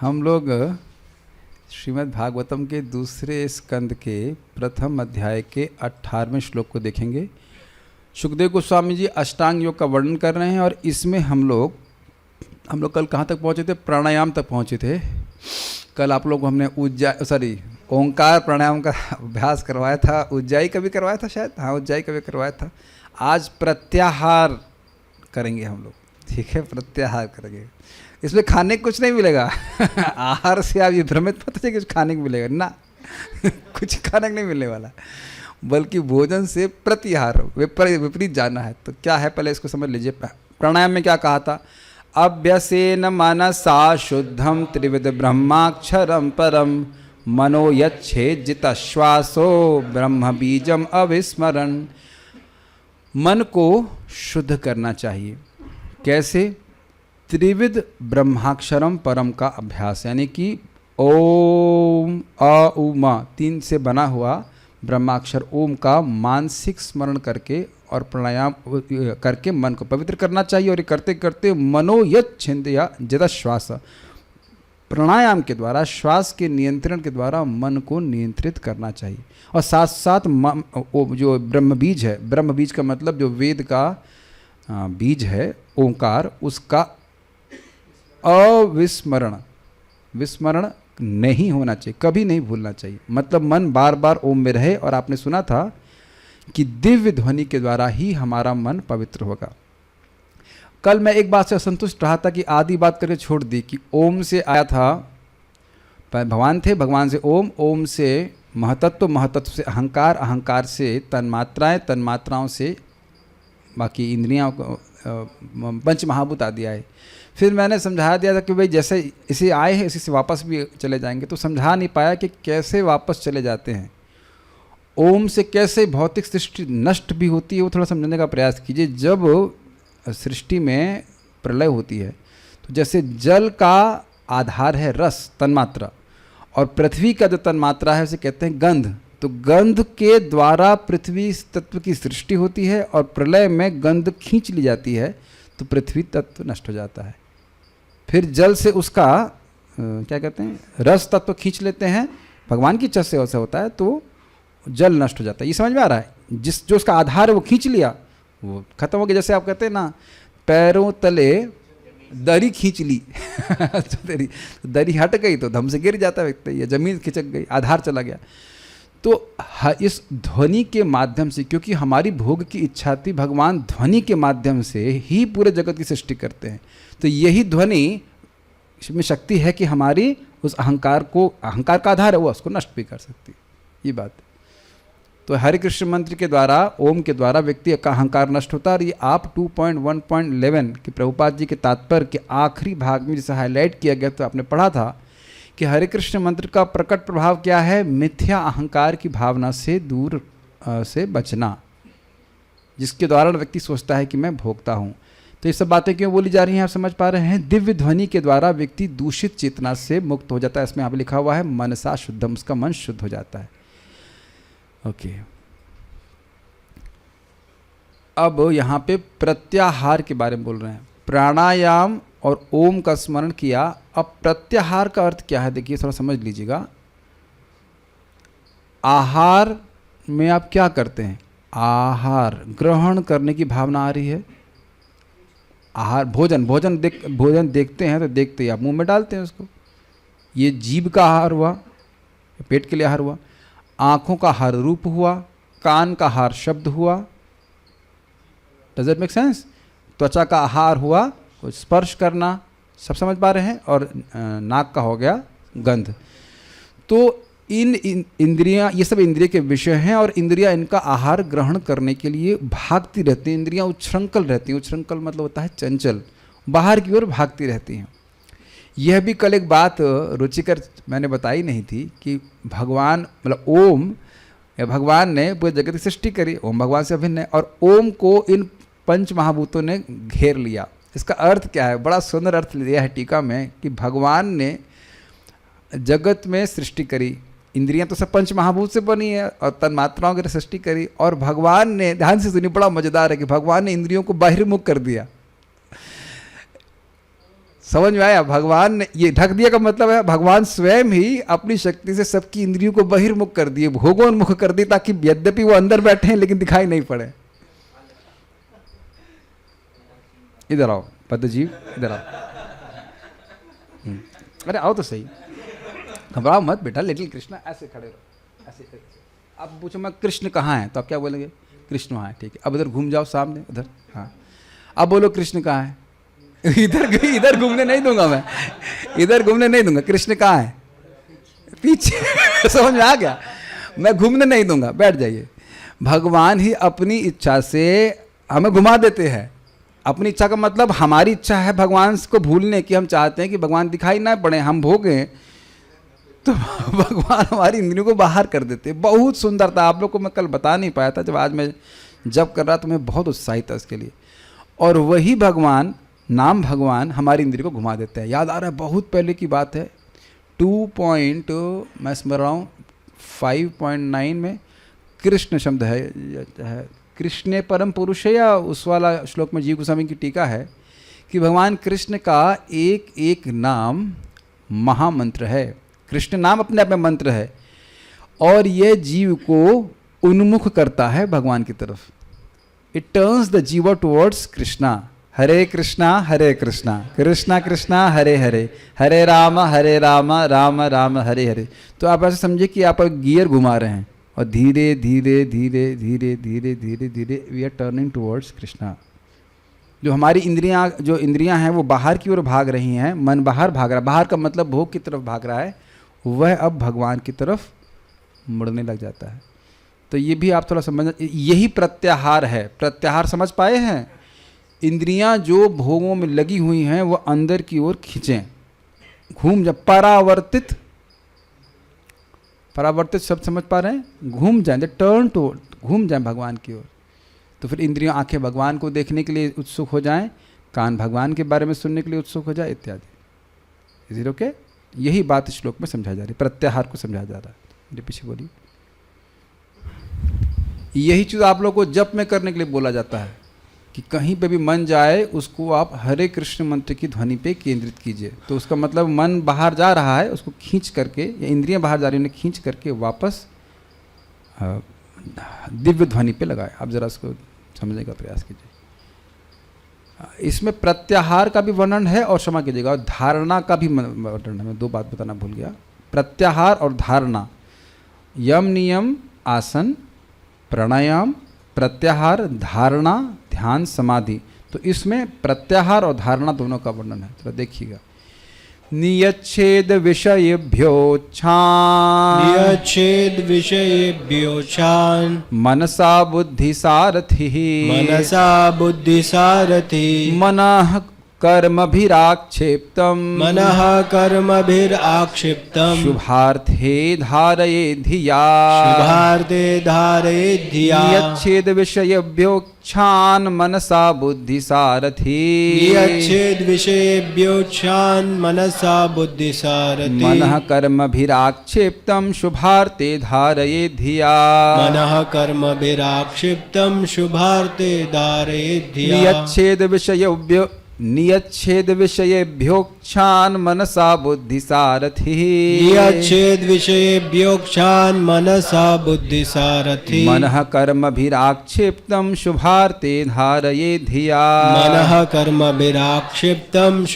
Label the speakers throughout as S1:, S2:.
S1: हम लोग श्रीमद् भागवतम के दूसरे स्कंद के प्रथम अध्याय के 18वें श्लोक को देखेंगे। सुखदेव गोस्वामी जी अष्टांग योग का वर्णन कर रहे हैं और इसमें हम लोग कल कहाँ तक पहुँचे थे? प्राणायाम तक पहुँचे थे। कल आप लोग को हमने ओंकार प्राणायाम का अभ्यास करवाया था। उज्जाई का भी करवाया था शायद, हाँ उज्जाई का भी करवाया था। आज प्रत्याहार करेंगे हम लोग, ठीक है, प्रत्याहार करेंगे। इसमें खाने को कुछ नहीं मिलेगा आहार से आप ये भ्रमित मत होइए कि कुछ खाने को मिलेगा ना कुछ खाने को नहीं मिलने वाला, बल्कि भोजन से प्रत्याहार विपरीत जाना है। तो क्या है पहले इसको समझ लीजिए। प्राणायाम में क्या कहा था? अभ्यसेन मनसा शुद्धम त्रिविध ब्रह्माक्षरम परम मनो यच्छेजित श्वासो ब्रह्म बीजम अविस्मरण। मन को शुद्ध करना चाहिए। कैसे? त्रिविध ब्रह्माक्षरम परम का अभ्यास, यानी कि ओम अ उ म 3 से बना हुआ ब्रह्माक्षर ओम का मानसिक स्मरण करके और प्राणायाम करके मन को पवित्र करना चाहिए। और ये करते करते मनो यच्छिंदया जदा श्वास, प्राणायाम के द्वारा श्वास के नियंत्रण के द्वारा मन को नियंत्रित करना चाहिए। और साथ साथ जो ब्रह्म बीज है, ब्रह्म बीज का मतलब जो वेद का बीज है ओंकार, उसका अविस्मरण, विस्मरण नहीं होना चाहिए, कभी नहीं भूलना चाहिए। मतलब मन बार बार ओम में रहे। और आपने सुना था कि दिव्य ध्वनि के द्वारा ही हमारा मन पवित्र होगा। कल मैं एक बात से असंतुष्ट रहा था कि आधी बात करके छोड़ दी कि ओम से आया था, भगवान थे, भगवान से ओम, ओम से महतत्व, महतत्व से अहंकार, अहंकार से तन्मात्राएं, तन्मात्राओं से बाकी इंद्रियां, पंच महाभूत आदि आए। फिर मैंने समझा दिया था कि भाई जैसे इसे आए हैं इसी से वापस भी चले जाएंगे। तो समझा नहीं पाया कि कैसे वापस चले जाते हैं, ओम से कैसे भौतिक सृष्टि नष्ट भी होती है, वो थोड़ा समझने का प्रयास कीजिए। जब सृष्टि में प्रलय होती है तो जैसे जल का आधार है रस, तन्मात्रा, और पृथ्वी का जो तन्मात्रा है उसे कहते हैं गंध। तो गंध के द्वारा पृथ्वी तत्व की सृष्टि होती है और प्रलय में गंध खींच ली जाती है तो पृथ्वी तत्व नष्ट हो जाता है। फिर जल से उसका क्या कहते हैं, रस तत्व खींच लेते हैं, भगवान की इच्छा से ऐसा होता है, तो जल नष्ट हो जाता है। ये समझ में आ रहा है? जो उसका आधार है वो खींच लिया, वो खत्म हो गया। जैसे आप कहते हैं ना, पैरों तले दरी खींच ली तो दरी हट गई तो धम से गिर जाता व्यक्ति, या जमीन खिंचक गई, आधार चला गया। तो इस ध्वनि के माध्यम से, क्योंकि हमारी भोग की इच्छा थी, भगवान ध्वनि के माध्यम से ही पूरे जगत की सृष्टि करते हैं। तो यही ध्वनि में शक्ति है कि हमारी उस अहंकार को, अहंकार का आधार है वो, उसको नष्ट भी कर सकती है। ये बात है। तो हरे कृष्ण मंत्र के द्वारा, ओम के द्वारा व्यक्ति का अहंकार नष्ट होता है। और ये आप 2.1.11 के प्रभुपाद जी के तात्पर्य के आखिरी भाग में जिसे हाईलाइट किया गया, तो आपने पढ़ा था कि हरे कृष्ण मंत्र का प्रकट प्रभाव क्या है? मिथ्या अहंकार की भावना से दूर से बचना, जिसके द्वारा व्यक्ति सोचता है कि मैं भोगता हूँ। तो ये सब बातें क्यों बोली जा रही हैं, आप समझ पा रहे हैं? दिव्य ध्वनि के द्वारा व्यक्ति दूषित चेतना से मुक्त हो जाता है। इसमें यहाँ पे लिखा हुआ है मनसा शुद्धम, उसका मन शुद्ध हो जाता है। ओके, अब यहाँ पे प्रत्याहार के बारे में बोल रहे हैं। प्राणायाम और ओम का स्मरण किया। अब प्रत्याहार का अर्थ क्या है, देखिए थोड़ा समझ लीजिएगा। आहार में आप क्या करते हैं? आहार ग्रहण करने की भावना आ रही है। आहार भोजन देखते हैं तो देखते ही आप मुंह में डालते हैं उसको। ये जीभ का आहार हुआ, पेट के लिए आहार हुआ। आँखों का आहार रूप हुआ, कान का आहार शब्द हुआ। Does it make sense? त्वचा का आहार हुआ कुछ स्पर्श करना, सब समझ पा रहे हैं। और नाक का हो गया गंध। तो इन इंद्रियां, ये सब इंद्रिय के विषय हैं और इंद्रियां इनका आहार ग्रहण करने के लिए भागती रहती हैं। इंद्रियां उच्छृंखल रहती हैं। उच्छृंखल मतलब होता है चंचल, बाहर की ओर भागती रहती हैं। यह भी कल एक बात रुचिकर मैंने बताई नहीं थी कि भगवान, मतलब ओम, या भगवान ने पूरे जगत की सृष्टि करी, ओम भगवान से अभिन्न है, और ओम को इन पंच महाभूतों ने घेर लिया। इसका अर्थ क्या है? बड़ा सुंदर अर्थ लिया है टीका में कि भगवान ने जगत में सृष्टि करी, इंद्रियां तो सब पंच महाभूत से बनी है और तन्मात्राओं की सृष्टि करी, और भगवान ने, ध्यान से सुनिए, बड़ा मजेदार है कि भगवान ने इंद्रियों को बाहिर्मुख कर दिया। समझ में आया? भगवान ने ये ढक दिया का मतलब है भगवान स्वयं ही अपनी शक्ति से सबकी इंद्रियों को बहिर्मुख कर दिए, भोगोन्मुख कर दिए, ताकि यद्यपि वो अंदर बैठे हैं लेकिन दिखाई नहीं पड़े। इधर आओ पद्मजीव, इधर आओ। अरे आओ तो सही, घबराओ मत बेटा। लिटिल कृष्णा, ऐसे खड़े रहो, ऐसे। अब पूछो मैं कृष्ण कहाँ है, तो आप क्या बोलेंगे? कृष्ण वहाँ है, ठीक है। अब इधर घूम जाओ सामने, उधर, हाँ। अब बोलो कृष्ण कहाँ है? इधर घूमने नहीं दूंगा मैं, इधर घूमने नहीं दूंगा। कृष्ण कहाँ है? पीछे। समझ में आ गया? मैं घूमने नहीं दूंगा, बैठ जाइए। भगवान ही अपनी इच्छा से हमें घुमा देते हैं। अपनी इच्छा का मतलब हमारी इच्छा है भगवान को भूलने की। हम चाहते हैं कि भगवान दिखाई ना पड़े, हम भोगें, तो भगवान हमारी इंद्रियों को बाहर कर देते। बहुत सुंदर था। आप लोग को मैं कल बता नहीं पाया था, जब आज मैं जब कर रहा तो मैं बहुत उत्साहित था इसके लिए। और वही भगवान, नाम भगवान, हमारी इंद्रिय को घुमा देते हैं। याद आ रहा है, बहुत पहले की बात है, 2 मैं स्मरण रहा हूँ 5.9 में कृष्ण शब्द है, कृष्ण परम पुरुष है, या उस वाला श्लोक में जीव गोस्वामी की टीका है कि भगवान कृष्ण का एक एक नाम महामंत्र है। कृष्ण नाम अपने आप में मंत्र है, और यह जीव को उन्मुख करता है भगवान की तरफ। इट टर्न्स द जीवर टुवर्ड्स कृष्णा। हरे कृष्णा कृष्णा कृष्णा हरे हरे, हरे राम राम राम हरे हरे। तो आप ऐसे समझिए कि आप गियर घुमा रहे हैं, और धीरे धीरे धीरे धीरे धीरे धीरे धीरे we are turning towards Krishna. जो हमारी इंद्रियां हैं वो बाहर की ओर भाग रही हैं, मन बाहर भाग रहा है, बाहर का मतलब भोग की तरफ भाग रहा है, वह अब भगवान की तरफ मुड़ने लग जाता है। तो ये भी आप थोड़ा समझना, यही प्रत्याहार है। प्रत्याहार समझ पाए हैं? इंद्रियां जो भोगों में लगी हुई हैं वो अंदर की ओर खींचें, घूम जा, परावर्तित शब्द समझ पा रहे हैं? घूम जाएं, टर्न टू, घूम जाएं भगवान की ओर। तो फिर इंद्रियां, आंखें भगवान को देखने के लिए उत्सुक हो जाएं, कान भगवान के बारे में सुनने के लिए उत्सुक हो जाए, इत्यादि। Is it okay? यही बात इस श्लोक में समझाई जा रही है, प्रत्याहार को समझाया जा रहा है। मेरे पीछे बोलिए। यही चीज़ आप लोग को जप में करने के लिए बोला जाता है कि कहीं पे भी मन जाए उसको आप हरे कृष्ण मंत्र की ध्वनि पे केंद्रित कीजिए। तो उसका मतलब मन बाहर जा रहा है, उसको खींच करके, या इंद्रियां बाहर जा रही हैं, उन्हें खींच करके वापस दिव्य ध्वनि पे लगाए। आप जरा इसको समझने का प्रयास कीजिए। इसमें प्रत्याहार का भी वर्णन है, और क्षमा कीजिएगा, और धारणा का भी वर्णन है। मैं 2 बात बताना भूल गया। प्रत्याहार और धारणा, यम नियम आसन प्राणायाम, प्रत्याहार, धारणा, ध्यान, समाधि। तो इसमें प्रत्याहार और धारणा दोनों का वर्णन है। तो देखिएगा, नियच्छेद विषयेभ्योच्छान मनसा बुद्धि सारथि मनः कर्मभिराक्षिप्तम् शुभार्थे धारयेत् धिया नियच्छेद विषयेभ्योच्छान मनसा बुद्धि सारथि मनः कर्मभिराक्षिप्तं शुभार्थे धारयेत् धिया नियच्छेद विषयेभ्योच्छान मनसा बुद्धि सारथि मनः कर्मभिराक्षिप्तं शुभार्थे धारयेत् धिया नियच्छेद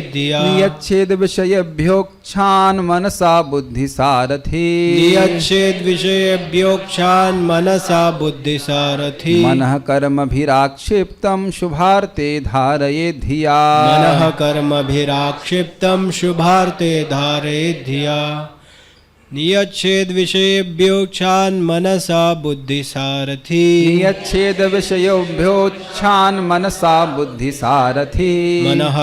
S1: विषयेभ्योच्छान मनसा बुद्धि सारथि मनः कर्मभिराक्षिप्तं शुभार्थे धारयेत् धिया नियच्छेद विषयेभ्योच्छान मनसा बुद्धि सारथि मनः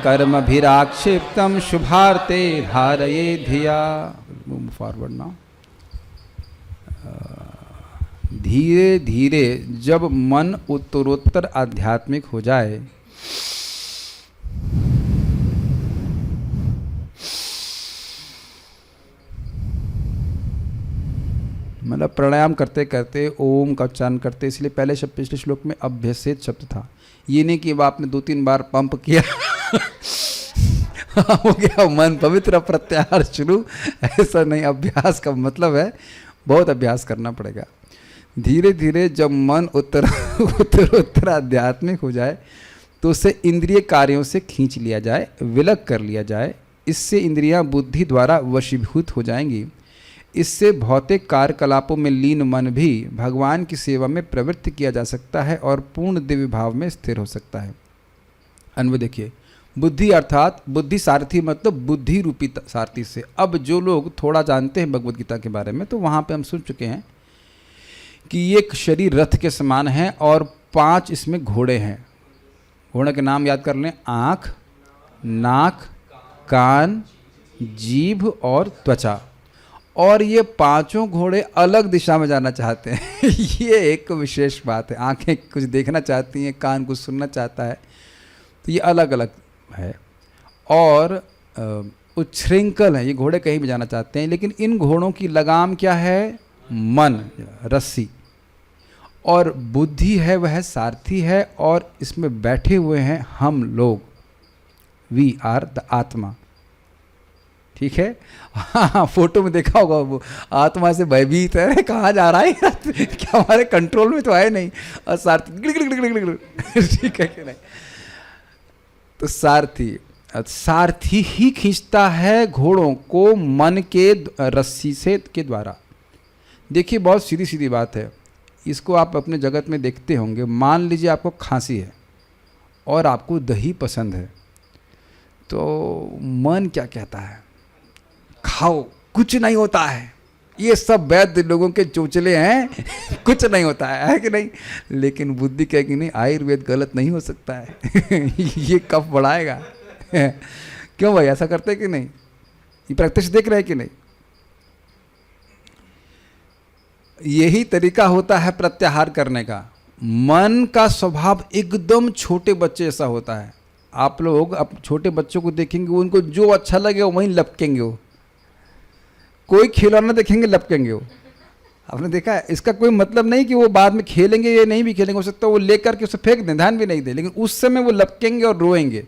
S1: कर्मभिराक्षिप्तं शुभार्थे धारयेत् धिया। Forward now. धीरे धीरे जब मन उत्तरोत्तर आध्यात्मिक हो जाए, मतलब प्राणायाम करते करते ओम का उच्चारण करते, इसलिए पहले शब्द पिछले श्लोक में अभ्यसेत शब्द था। ये नहीं कि अब आपने 2-3 बार पंप किया हो गया मन पवित्र, प्रत्याहार शुरू, ऐसा नहीं। अभ्यास का मतलब है बहुत अभ्यास करना पड़ेगा। धीरे धीरे जब मन उत्तर आध्यात्मिक हो जाए तो उसे इंद्रिय कार्यों से खींच लिया जाए, विलग कर लिया जाए। इससे इंद्रियां बुद्धि द्वारा वशीभूत हो जाएंगी। इससे भौतिक कार्यकलापों में लीन मन भी भगवान की सेवा में प्रवृत्त किया जा सकता है और पूर्ण दिव्य भाव में स्थिर हो सकता है। अन्वय देखिए, बुद्धि अर्थात बुद्धि सारथी, मतलब बुद्धि रूपी सारथी से। अब जो लोग थोड़ा जानते हैं भगवद गीता के बारे में, तो वहाँ पे हम सुन चुके हैं कि ये शरीर रथ के समान है और 5 इसमें घोड़े हैं। घोड़े के नाम याद कर लें, आँख, नाक, कान, जीभ और त्वचा। और ये 5 घोड़े अलग दिशा में जाना चाहते हैं ये एक विशेष बात है। आँखें कुछ देखना चाहती हैं, कान कुछ सुनना चाहता है, तो ये अलग अलग है। और उच्छृंखल है, ये घोड़े कहीं भी जाना चाहते हैं। लेकिन इन घोड़ों की लगाम क्या है? मन, रस्सी। और बुद्धि है, वह सारथी है। और इसमें बैठे हुए हैं हम लोग, वी आर द आत्मा। ठीक है। हाँ, फोटो में देखा होगा, वो आत्मा से भयभीत है, कहाँ जा रहा है क्या हमारे कंट्रोल में तो है नहीं। और सारथी ठीक है कि नहीं? तो सारथी ही खींचता है घोड़ों को मन के रस्सी से के द्वारा। देखिए, बहुत सीधी सीधी बात है। इसको आप अपने जगत में देखते होंगे। मान लीजिए आपको खांसी है और आपको दही पसंद है, तो मन क्या कहता है? खाओ, कुछ नहीं होता है। ये सब वैद्य लोगों के चोचले हैं कुछ नहीं होता है कि नहीं? लेकिन बुद्धि कहेगी नहीं, आयुर्वेद गलत नहीं हो सकता है ये कफ बढ़ाएगा क्यों भाई, ऐसा करते कि नहीं? ये प्रत्यक्ष देख रहे हैं कि नहीं? यही तरीका होता है प्रत्याहार करने का। मन का स्वभाव एकदम छोटे बच्चे जैसा होता है। आप लोग अब छोटे बच्चों को देखेंगे, उनको जो अच्छा लगे वहीं लपकेंगे। वो कोई खिलौना देखेंगे लपकेंगे। वो आपने देखा है। इसका कोई मतलब नहीं कि वो बाद में खेलेंगे या नहीं भी खेलेंगे, हो सकता है वो लेकर के उसे फेंक दें, ध्यान भी नहीं दे, लेकिन उस समय वो लपकेंगे और रोएंगे।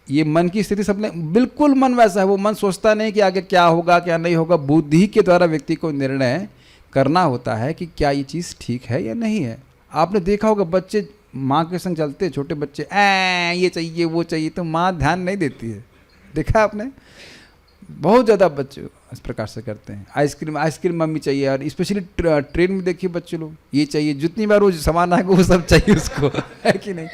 S1: ये मन की स्थिति सबने बिल्कुल मन वैसा है। वो मन सोचता नहीं कि आगे क्या होगा क्या नहीं होगा। बुद्धि के द्वारा व्यक्ति को निर्णय करना होता है कि क्या ये चीज़ ठीक है या नहीं है। आपने देखा होगा बच्चे माँ के संग चलते, छोटे बच्चे ये चाहिए वो चाहिए, तो माँ ध्यान नहीं देती है। देखा आपने? बहुत ज़्यादा बच्चे इस प्रकार से करते हैं। आइसक्रीम मम्मी चाहिए। और स्पेशली ट्रेन में देखिए बच्चे लोग, ये चाहिए, जितनी बार वो सामान आएगा वो सब चाहिए उसको है कि नहीं?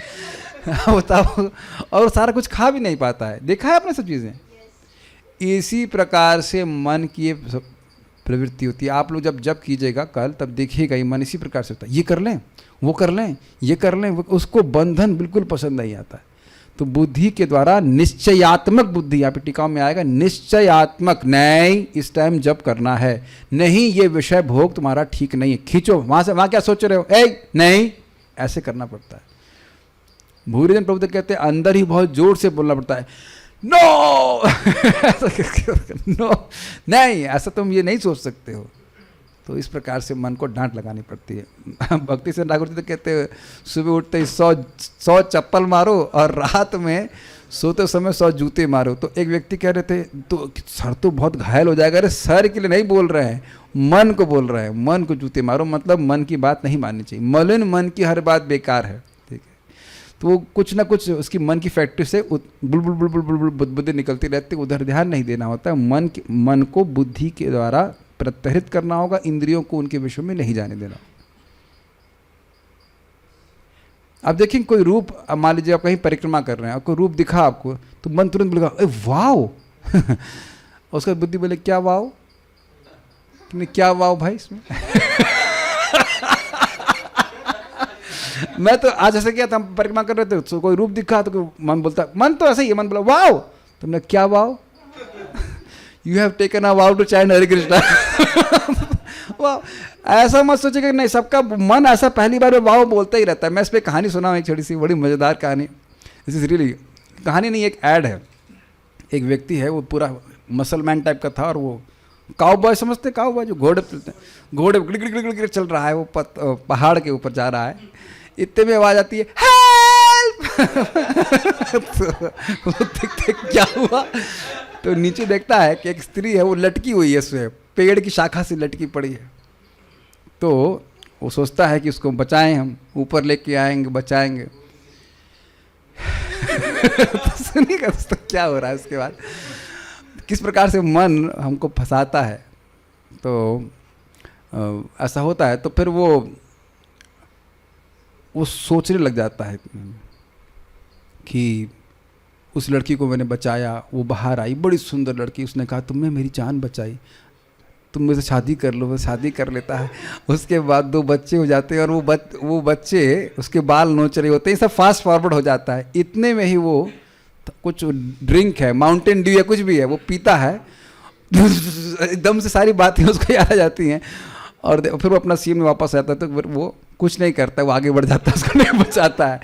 S1: बताओ। और सारा कुछ खा भी नहीं पाता है। देखा है आपने सब चीज़ें? इसी प्रकार से मन की प्रवृत्ति होती है। आप लोग जब कीजिएगा कल, तब देखिएगा ये मन इसी प्रकार से होता है। ये कर लें, वो कर लें, ये कर लें, उसको बंधन बिल्कुल पसंद नहीं आता है। तो बुद्धि के द्वारा निश्चयात्मक बुद्धि, यहाँ पे टीकाओं में आएगा, निश्चयात्मक, नहीं इस टाइम जब करना है, नहीं ये विषय भोग तुम्हारा ठीक नहीं है, खींचो वहाँ से, वहाँ क्या सोच रहे हो, नहीं, ऐसे करना पड़ता है। भूरिजन प्रभु कहते हैं अंदर ही बहुत जोर से बोलना पड़ता है, नो नो, नहीं ऐसा तुम ये नहीं सोच सकते हो। तो इस प्रकार से मन को डांट लगानी पड़ती है। भक्ति से ठाकुर जी तो कहते हैं सुबह उठते ही 100 चप्पल मारो और रात में सोते समय 100 जूते मारो। तो एक व्यक्ति कह रहे थे तो सर तो बहुत घायल हो जाएगा। अरे सर के लिए नहीं बोल रहे हैं, मन को बोल रहे हैं। मन को जूते मारो मतलब मन की बात नहीं माननी चाहिए। मलिन मन की हर बात बेकार है, ठीक है। तो वो कुछ ना कुछ उसकी मन की फैक्ट्री से बुलबुल बुलबुल बुलबुल बुद्धि निकलती रहती, उधर ध्यान नहीं देना होता है। मन को बुद्धि के द्वारा प्रत्यहित करना होगा, इंद्रियों को उनके विषय में नहीं जाने देना। अब देखिए कोई रूप, अब मान लीजिए आप कहीं परिक्रमा कर रहे हैं और कोई रूप दिखा आपको, तो मन तुरंत बोलेगा ए वाओ उसका बुद्धि बोले क्या वाओ, क्या वाओ भाई इसमें मैं तो आज ऐसे किया था, हम परिक्रमा कर रहे थे, तो कोई रूप दिखा तो मन बोलता, मन तो ऐसे ही, मन बोला वाओ, तुमने क्या vow, you have taken a vow to chant Hare Krishna वाह। ऐसा मत सोचेगा नहीं, सबका मन ऐसा पहली बार में वाओ बोलता ही रहता है। मैं इस पर कहानी सुना हूँ, एक छोटी सी बड़ी मज़ेदार कहानी। दिस इज रियली, कहानी नहीं एक ऐड है। एक व्यक्ति है, वो पूरा मुसलमान टाइप का था और वो काउबॉय समझते, काउबॉय जो घोड़े पे चलते हैं, घोड़े गिड़ गिड़ गिड़ गिड़ चल रहा है, वो पहाड़ के ऊपर जा रहा है, इतने में आवाज आती है हेल्प। तो वो देखते क्या हुआ, तो नीचे देखता है कि एक स्त्री है, वो लटकी हुई है, उसमें पेड़ की शाखा से लटकी पड़ी है। तो वो सोचता है कि उसको बचाएं, हम ऊपर लेके आएंगे, बचाएंगे। तो सुनिएगा दोस्तों क्या हो रहा है उसके बाद, किस प्रकार से मन हमको फंसाता है। तो ऐसा होता है, तो फिर वो सोचने लग जाता है कि उस लड़की को मैंने बचाया, वो बाहर आई, बड़ी सुंदर लड़की, उसने कहा तुमने मेरी जान बचाई, तुम मुझसे शादी कर लो। वो शादी कर लेता है, उसके बाद 2 बच्चे हो जाते हैं, और वो बच्चे उसके बाल नोच रहे होते हैं। सब फास्ट फॉरवर्ड हो जाता है। इतने में ही वो कुछ ड्रिंक है, माउंटेन ड्यू या कुछ भी है, वो पीता है, एकदम से सारी बातें उसको याद आ जाती हैं, और फिर वो अपना सीन में वापस आता है। तो फिर वो कुछ नहीं करता, वो आगे बढ़ जाता है, उसको नहीं बचाता है।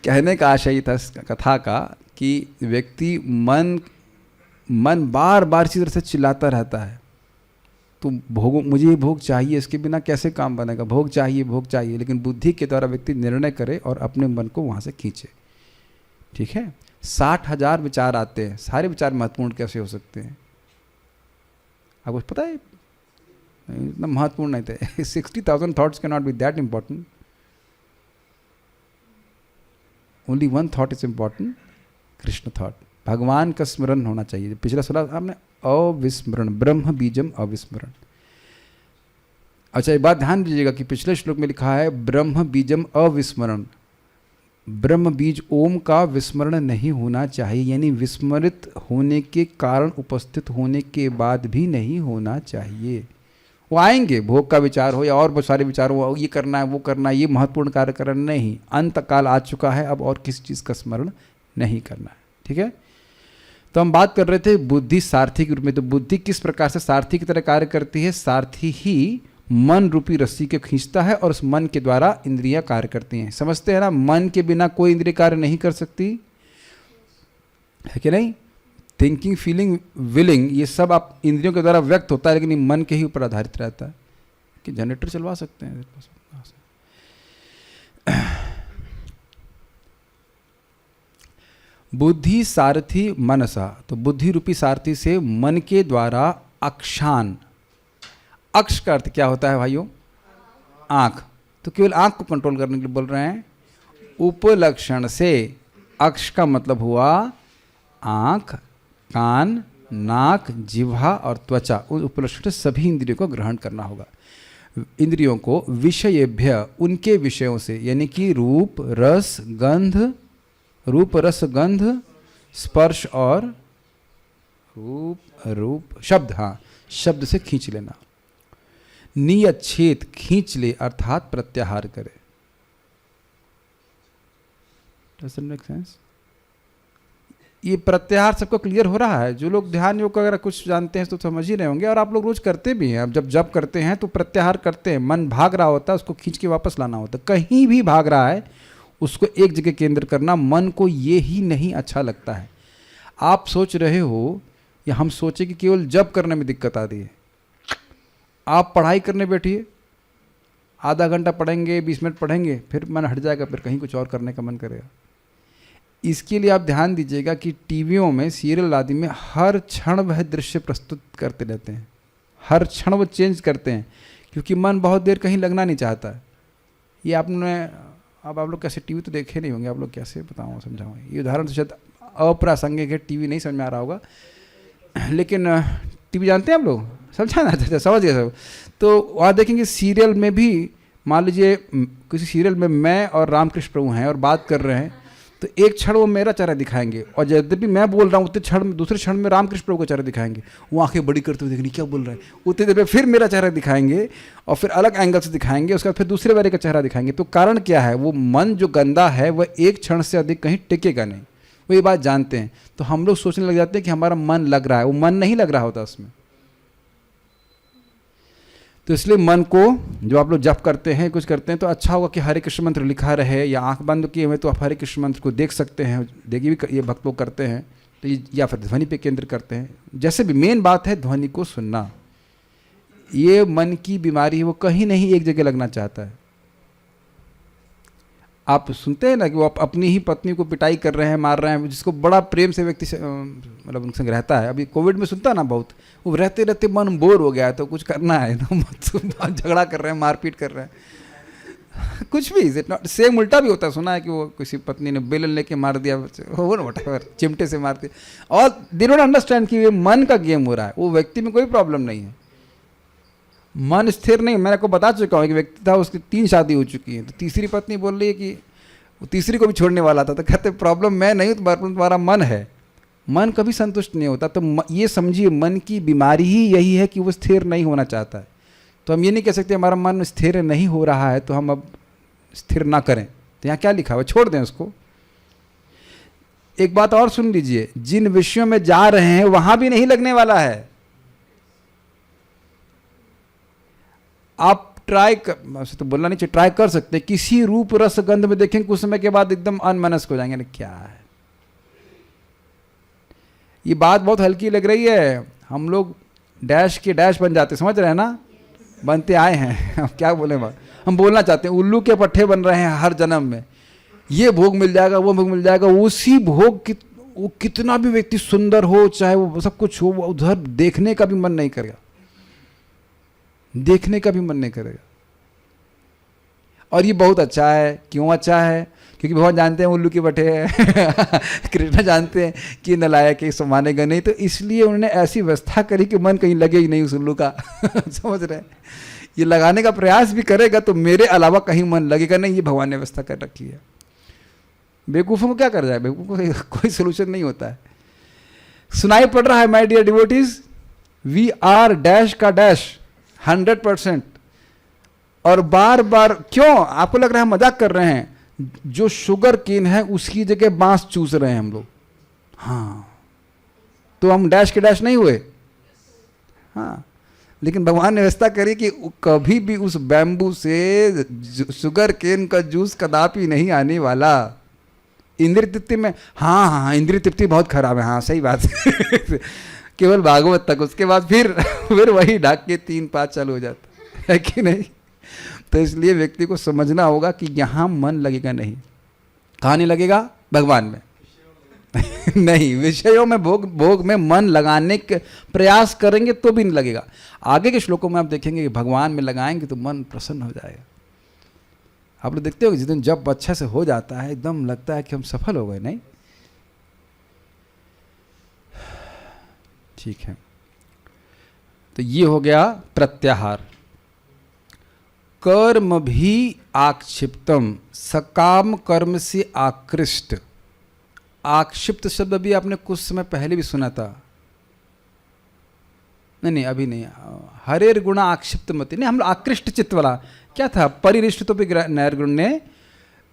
S1: कहने का आशय था इस कथा का कि व्यक्ति मन बार बार इसी तरह से चिल्लाता रहता है, तो भोग, मुझे ये भोग चाहिए, इसके बिना कैसे काम बनेगा, भोग चाहिए, भोग चाहिए। लेकिन बुद्धि के द्वारा व्यक्ति निर्णय करे और अपने मन को वहाँ से खींचे। ठीक है, 60,000 विचार आते हैं, सारे विचार महत्वपूर्ण कैसे हो सकते हैं? आपको पता है, इतना महत्वपूर्ण नहीं थे। 60,000 thoughts can not be that important, only 1 thought is important, Krishna thought. भगवान का स्मरण होना चाहिए। पिछला सुना आपने, अविस्मरण, ब्रह्म बीजम अविस्मरण। अच्छा, एक बात ध्यान दीजिएगा कि पिछले श्लोक में लिखा है ब्रह्म बीजम अविस्मरण। ब्रह्म बीज ओम का विस्मरण नहीं होना चाहिए, यानी विस्मृत होने के कारण उपस्थित होने के बाद भी नहीं होना चाहिए। वो आएंगे, भोग का विचार हो या और बहुत सारे विचार हो, ये करना है, वो करना है, ये महत्वपूर्ण कार्य करना नहीं, अंत काल आ चुका है, अब और किसी चीज़ का स्मरण नहीं करना है। ठीक है, तो हम बात कर रहे थे बुद्धि सारथी के रूप में। तो बुद्धि किस प्रकार से सारथी की तरह कार्य करती है? सारथी ही मन रूपी रस्सी के खींचता है और उस मन के द्वारा इंद्रियां कार्य करती हैं। समझते हैं ना, मन के बिना कोई इंद्रिय कार्य नहीं कर सकती है कि नहीं? थिंकिंग, फीलिंग, विलिंग, ये सब आप इंद्रियों के द्वारा व्यक्त होता है, लेकिन ये मन के ही ऊपर आधारित रहता है। कि जनरेटर चलवा सकते हैं। बुद्धि सारथी मनसा, तो बुद्धि रूपी सारथी से मन के द्वारा अक्षान, अक्ष का अर्थ क्या होता है भाइयों? आंख। तो केवल आंख को कंट्रोल करने के लिए बोल रहे हैं। उपलक्षण से, अक्ष का मतलब हुआ आंख, कान, नाक, जिह्वा और त्वचा। उन उपलक्षण से सभी इंद्रियों को ग्रहण करना होगा। इंद्रियों को विषयेभ्य, उनके विषयों से, यानी कि रूप रस गंध, रूप रस गंध स्पर्श और रूप शब्द, हाँ, शब्द से खींच लेना। नियच्छेद, खींच ले अर्थात प्रत्याहार करे। Does that make sense? ये प्रत्याहार सबको क्लियर हो रहा है? जो लोग ध्यान योग अगर कुछ जानते हैं तो समझ ही रहे होंगे, और आप लोग रोज करते भी हैं। अब जब करते हैं तो प्रत्याहार करते हैं। मन भाग रहा होता है, उसको खींच के वापस लाना होता है। कहीं भी भाग रहा है, उसको एक जगह केंद्र करना। मन को ये ही नहीं अच्छा लगता है। आप सोच रहे हो या हम सोचे कि केवल जप करने में दिक्कत आ रही है। आप पढ़ाई करने बैठिए, आधा घंटा पढ़ेंगे, 20 मिनट पढ़ेंगे, फिर मन हट जाएगा, फिर कहीं कुछ और करने का मन करेगा। इसके लिए आप ध्यान दीजिएगा कि टीवियों में, सीरियल आदि में हर क्षण वह दृश्य प्रस्तुत करते रहते हैं। हर क्षण वो चेंज करते हैं, क्योंकि मन बहुत देर कहीं लगना नहीं चाहता है। ये आपने, अब आप लोग कैसे टीवी तो देखे नहीं होंगे, आप लोग कैसे बताऊँ, समझाऊँ? ये उदाहरण तो शायद अप्रासंगिक है, टीवी नहीं समझ में आ रहा होगा, लेकिन टीवी जानते हैं आप लोग, समझा ना? समझ गए सब। तो वहाँ देखेंगे सीरियल में भी, मान लीजिए किसी सीरियल में मैं और रामकृष्ण प्रभु हैं और बात कर रहे हैं, तो एक क्षण वो मेरा चेहरा दिखाएंगे, और जब भी मैं बोल रहा हूँ उतने क्षण में, दूसरे क्षण में रामकृष्ण प्रभु का चेहरा दिखाएंगे। वो आंखें बड़ी करते हुए देखनी क्या बोल रहे हैं, उतनी देर में फिर मेरा चेहरा दिखाएंगे, और फिर अलग एंगल से दिखाएंगे, उसके बाद फिर दूसरे वाले का चेहरा दिखाएंगे। तो कारण क्या है? वो मन जो गंदा है वह एक क्षण से अधिक कहीं टिकेगा नहीं। वो ये बात जानते हैं। तो हम लोग सोचने लग जाते हैं कि हमारा मन लग रहा है, वो मन नहीं लग रहा होता उसमें। तो इसलिए मन को, जो आप लोग जप करते हैं, कुछ करते हैं, तो अच्छा होगा कि हरे कृष्ण मंत्र लिखा रहे, या आंख बंद किए हुए तो आप हरे कृष्ण मंत्र को देख सकते हैं। देखिए भी ये भक्त लोग करते हैं, तो या फिर ध्वनि पे केंद्र करते हैं। जैसे भी मेन बात है ध्वनि को सुनना। ये मन की बीमारी है, वो कहीं नहीं एक जगह लगना चाहता है। आप सुनते हैं ना कि वो अपनी ही पत्नी को पिटाई कर रहे हैं, मार रहे हैं, जिसको बड़ा प्रेम से व्यक्ति से मतलब उनके संग रहता है। अभी कोविड में सुनता है ना बहुत, वो रहते रहते मन बोर हो गया है तो कुछ करना है तो झगड़ा कर रहे हैं, मारपीट कर रहे हैं, कुछ भी इज इट नॉट सेम। उल्टा भी होता है, सुना है कि वो किसी पत्नी ने बेलन लेके मार दिया, वो व्हाटएवर, चिमटे से मार दिया, और दे डोंट अंडरस्टैंड कि ये मन का गेम हो रहा है। वो व्यक्ति में कोई प्रॉब्लम नहीं है, मन स्थिर नहीं। मैंने आपको बता चुका हूँ कि व्यक्ति था, उसकी 3 शादी हो चुकी है, तो तीसरी पत्नी बोल रही है कि वो तीसरी को भी छोड़ने वाला था, तो कहते प्रॉब्लम मैं नहीं हूँ, तुम्हारा मन है। मन कभी संतुष्ट नहीं होता। तो ये समझिए मन की बीमारी ही यही है कि वो स्थिर नहीं होना चाहता है। तो हम ये नहीं कह सकते हमारा मन स्थिर नहीं हो रहा है तो हम अब स्थिर ना करें। तो यहाँ क्या लिखा हुआ, छोड़ दें उसको। एक बात और सुन लीजिए, जिन विषयों में जा रहे हैं वहां भी नहीं लगने वाला है। आप ट्राई कर, तो बोलना नहीं चाहिए, ट्राई कर सकते, किसी रूप रस गंध में देखेंगे, कुछ समय के बाद एकदम अनमनस्क हो जाएंगे, क्या है ये बात बहुत हल्की लग रही है। हम लोग डैश के डैश बन जाते, समझ रहे हैं ना, बनते आए हैं। अब क्या बोले बात, हम बोलना चाहते हैं उल्लू के पट्टे बन रहे हैं हर जन्म में, ये भोग मिल जाएगा, वो भोग मिल जाएगा। उसी भोग की वो कितना भी व्यक्ति सुंदर हो, चाहे वो सब कुछ हो, वो उधर देखने का भी मन नहीं करेगा, देखने का भी मन नहीं करेगा। और ये बहुत अच्छा है। क्यों अच्छा है? क्योंकि भगवान जानते हैं उल्लू के बटे हैं कृष्ण जानते हैं कि नलायक है, मानेगा नहीं, तो इसलिए उन्होंने ऐसी व्यवस्था करी कि मन कहीं लगे ही नहीं उस उल्लू का समझ रहे हैं? ये लगाने का प्रयास भी करेगा तो मेरे अलावा कहीं मन लगेगा नहीं, ये भगवान ने व्यवस्था कर रखी है। बेवकूफ़ों को क्या कर जाए, बेवकूफ़ों को कोई सोल्यूशन नहीं होता है। सुनाई पड़ रहा है my dear devotees, we are dash का डैश 100%। और बार बार क्यों आपको लग रहा है मजाक कर रहे हैं, जो शुगर केन है उसकी जगह बांस चूस रहे हैं हम लोग। हाँ, तो हम डैश के डैश नहीं हुए। हाँ, लेकिन भगवान ने व्यवस्था करी कि कभी भी उस बैम्बू से शुगर केन का जूस कदापि नहीं आने वाला। इंद्रिय तृप्ति में, हाँ हाँ इंद्रिय तृप्ति बहुत खराब है, हाँ सही बात केवल भागवत तक, उसके बाद फिर वही ढाक के 3-5 चालू हो जाता है कि नहीं। तो इसलिए व्यक्ति को समझना होगा कि यहाँ मन लगेगा नहीं। कहाँ नहीं लगेगा? भगवान में नहीं, विषयों में भोग में मन लगाने के प्रयास करेंगे तो भी नहीं लगेगा। आगे के श्लोकों में आप देखेंगे कि भगवान में लगाएंगे तो मन प्रसन्न हो जाएगा। आप लोग देखते हो जिस दिन जब अच्छे से हो जाता है एकदम लगता है कि हम सफल हो गए, नहीं? ठीक है, तो ये हो गया प्रत्याहार। कर्म भी आक्षिप्तम, सकाम कर्म से आकृष्ट। आक्षिप्त शब्द भी आपने कुछ समय पहले भी सुना था। नहीं अभी नहीं, हरेर गुण आक्षिप्त मति, नहीं हम लोग आकृष्ट चित्त वाला क्या था, परिरिष्ट तो नैर्गुण ने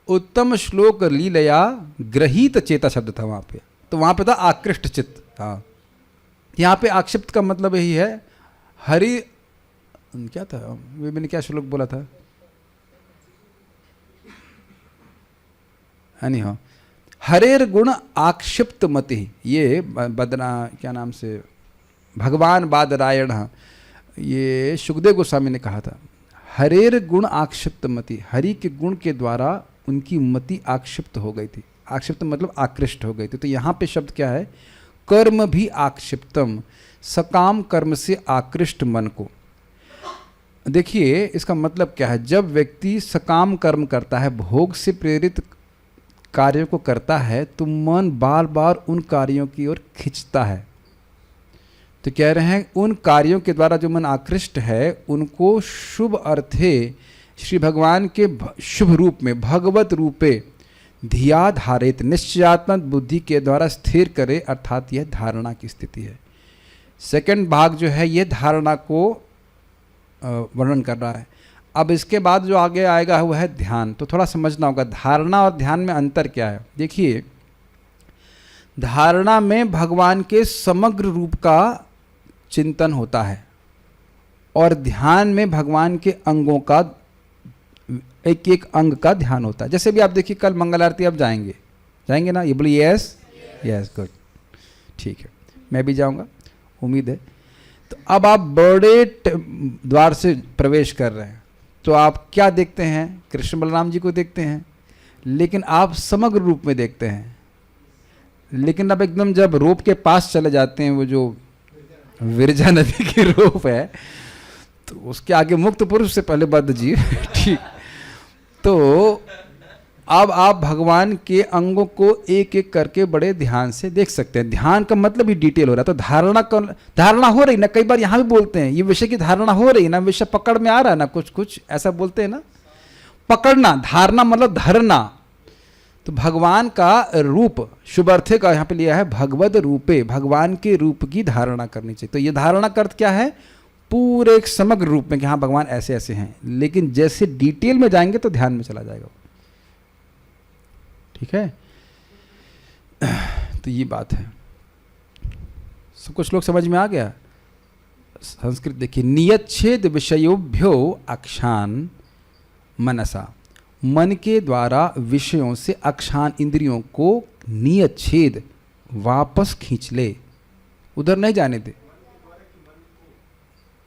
S1: उत्तम श्लोक लीलया ग्रहीत चेता शब्द था वहाँ पे, तो वहाँ पे था आकृष्ट चित्त। हाँ, यहाँ पे आक्षिप्त का मतलब यही है। हरि क्या था, वे मैंने क्या श्लोक बोला था, हाँ, हरेर गुण आक्षिप्त मति। ये बदना क्या नाम से भगवान बादरायण, ये सुखदेव गोस्वामी ने कहा था, हरेर गुण आक्षिप्त मति। हरि के गुण के द्वारा उनकी मति आक्षिप्त हो गई थी। आक्षिप्त मतलब आकृष्ट हो गई थी। तो यहाँ पे शब्द क्या है, कर्म भी आक्षिप्तम, सकाम कर्म से आकृष्ट मन को। देखिए इसका मतलब क्या है, जब व्यक्ति सकाम कर्म करता है, भोग से प्रेरित कार्यों को करता है, तो मन बार बार उन कार्यों की ओर खिंचता है। तो कह रहे हैं उन कार्यों के द्वारा जो मन आकृष्ट है उनको शुभ अर्थे श्री भगवान के शुभ रूप में, भगवत रूपे धिया धारित, निश्चयात्मक बुद्धि के द्वारा स्थिर करे, अर्थात यह धारणा की स्थिति है। सेकंड भाग जो है ये धारणा को वर्णन कर रहा है। अब इसके बाद जो आगे आएगा वह है ध्यान। तो थोड़ा समझना होगा धारणा और ध्यान में अंतर क्या है। देखिए, धारणा में भगवान के समग्र रूप का चिंतन होता है और ध्यान में भगवान के अंगों का एक एक अंग का ध्यान होता है। जैसे भी आप देखिए कल मंगल आरती आप जाएंगे ना, ये बोलिए यस यस, गुड, ठीक है, मैं भी जाऊंगा, उम्मीद है। तो अब आप बड़े द्वार से प्रवेश कर रहे हैं, तो आप क्या देखते हैं? कृष्ण बलराम जी को देखते हैं, लेकिन आप समग्र रूप में देखते हैं। लेकिन अब एकदम जब रोप के पास चले जाते हैं, वो जो विरजा नदी की रोप है, तो उसके आगे मुक्त पुरुष से पहले बद्ध जीव ठीक। तो अब आप भगवान के अंगों को एक एक करके बड़े ध्यान से देख सकते हैं। ध्यान का मतलब ही डिटेल हो रहा है। तो धारणा हो रही ना, कई बार यहाँ भी बोलते हैं ये विषय की धारणा हो रही ना, विषय पकड़ में आ रहा है ना, कुछ कुछ ऐसा बोलते हैं ना। पकड़ना, धारणा मतलब धरना। तो भगवान का रूप, शुभ अर्थे का यहाँ पे लिया है भगवद रूपे, भगवान के रूप की धारणा करनी चाहिए। तो ये धारणा का अर्थ क्या है? पूरे एक समग्र रूप में कि हाँ भगवान ऐसे ऐसे हैं। लेकिन जैसे डिटेल में जाएंगे तो ध्यान में चला जाएगा। ठीक है, तो ये बात है। सब कुछ लोग समझ में आ गया? संस्कृत देखिए, नियच्छेद विषयोभ्यो अक्षान मनसा, मन के द्वारा विषयों से अक्षान इंद्रियों को नियच्छेद, वापस खींच ले, उधर नहीं जाने दे।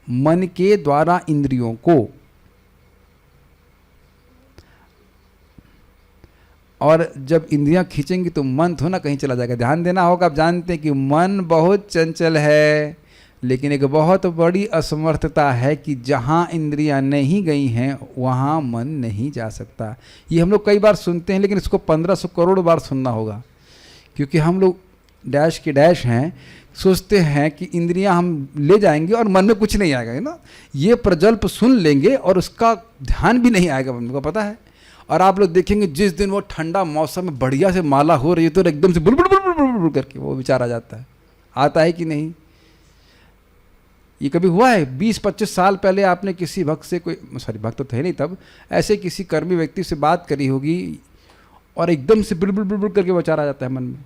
S1: मन के द्वारा इंद्रियों को, और जब इंद्रियां खींचेंगी तो मन थोड़ा ना कहीं चला जाएगा। ध्यान देना होगा। आप जानते हैं कि मन बहुत चंचल है, लेकिन एक बहुत बड़ी असमर्थता है कि जहाँ इंद्रियां नहीं गई हैं वहाँ मन नहीं जा सकता। ये हम लोग कई बार सुनते हैं, लेकिन इसको 1500 करोड़ बार सुनना होगा, क्योंकि हम लोग डैश के डैश हैं, सोचते हैं कि इंद्रियां हम ले जाएंगे और मन में कुछ नहीं आएगा, है ना। ये प्रजल्प सुन लेंगे और उसका ध्यान भी नहीं आएगा, हमको पता है। और आप लोग देखेंगे जिस दिन वो ठंडा मौसम में बढ़िया से माला हो रही है तो एकदम से बुलबुल बुलबुल बुलबुल करके वो विचार आ जाता है। आता है कि नहीं? ये कभी हुआ है? 20-25 साल पहले आपने किसी भक्त से, कोई सॉरी भक्त तो थे नहीं तब, ऐसे किसी कर्मी व्यक्ति से बात करी होगी और एकदम से बुलबुल बुलबुल करके विचार आ जाता है मन में।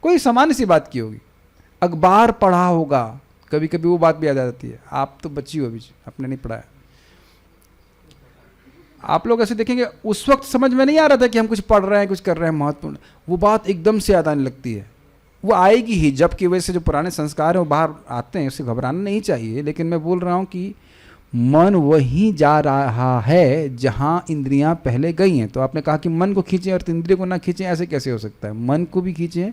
S1: कोई सामान्य सी बात की होगी, अखबार पढ़ा होगा, कभी कभी वो बात भी याद आ जाती है। आप तो बच्ची हो अभी, आपने नहीं पढ़ा है। आप लोग ऐसे देखेंगे उस वक्त समझ में नहीं आ रहा था कि हम कुछ पढ़ रहे हैं, कुछ कर रहे हैं महत्वपूर्ण, वो बात एकदम से याद आने लगती है। वो आएगी ही, जबकि वैसे जो पुराने संस्कार हैं वो बाहर आते हैं, उससे घबराना नहीं चाहिए। लेकिन मैं बोल रहा हूँ कि मन वहीं जा रहा है जहाँ इंद्रियां पहले गई हैं। तो आपने कहा कि मन को खींचें और इंद्रियों को ना खींचें, ऐसे कैसे हो सकता है? मन को भी खींचें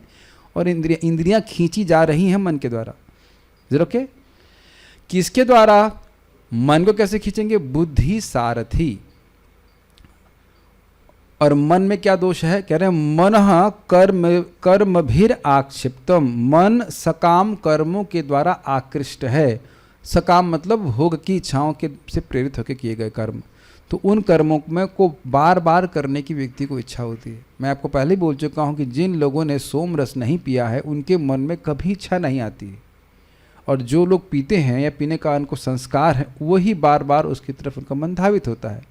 S1: और इंद्रियां खींची जा रही हैं मन के द्वारा। जरूर ओके, किसके द्वारा? मन को कैसे खींचेंगे? बुद्धि सारथी। और मन में क्या दोष है? कह रहे हैं मनः कर्मभिर आक्षिप्तम, मन सकाम कर्मों के द्वारा आकृष्ट है। सकाम मतलब भोग की इच्छाओं के से प्रेरित होकर किए गए कर्म। तो उन कर्मों में को बार बार करने की व्यक्ति को इच्छा होती है। मैं आपको पहले ही बोल चुका हूँ कि जिन लोगों ने सोम रस नहीं पिया है उनके मन में कभी इच्छा नहीं आती है, और जो लोग पीते हैं या पीने का उनको संस्कार है वही बार बार उसकी तरफ उनका मन धावित होता है।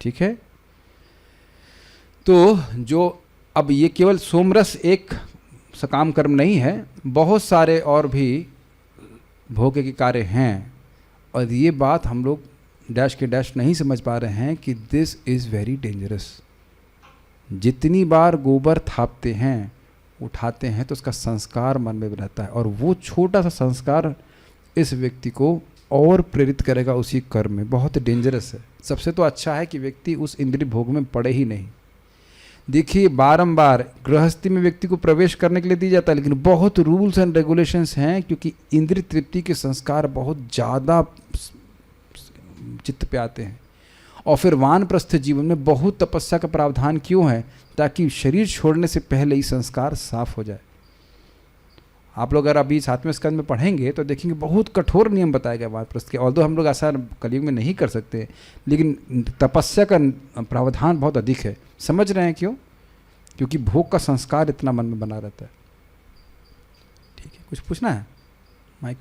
S1: ठीक है, तो जो अब ये केवल सोमरस एक सकाम कर्म नहीं है, बहुत सारे और भी भोग के कार्य हैं। और ये बात हम लोग डैश के डैश नहीं समझ पा रहे हैं कि दिस इज़ वेरी डेंजरस। जितनी बार गोबर थापते हैं, उठाते हैं, तो उसका संस्कार मन में रहता है, और वो छोटा सा संस्कार इस व्यक्ति को और प्रेरित करेगा उसी कर्म में। बहुत डेंजरस है। सबसे तो अच्छा है कि व्यक्ति उस इंद्रिय भोग में पड़े ही नहीं। देखिए, बारंबार गृहस्थी में व्यक्ति को प्रवेश करने के लिए दी जाता है, लेकिन बहुत रूल्स एंड रेगुलेशंस हैं, क्योंकि इंद्रिय तृप्ति के संस्कार बहुत ज़्यादा चित्त पे आते हैं। और फिर वानप्रस्थ जीवन में बहुत तपस्या का प्रावधान क्यों है? ताकि शरीर छोड़ने से पहले ही संस्कार साफ हो जाए। आप लोग अगर अभी 7वें स्कंद में पढ़ेंगे तो देखेंगे बहुत कठोर नियम बताए गए वानप्रस्थ के। ऑल्दो हम लोग ऐसा कलयुग में नहीं कर सकते, लेकिन तपस्या का प्रावधान बहुत अधिक है। समझ रहे हैं क्यों? क्योंकि भोग का संस्कार इतना मन में बना रहता है। ठीक है, कुछ पूछना है? माइक।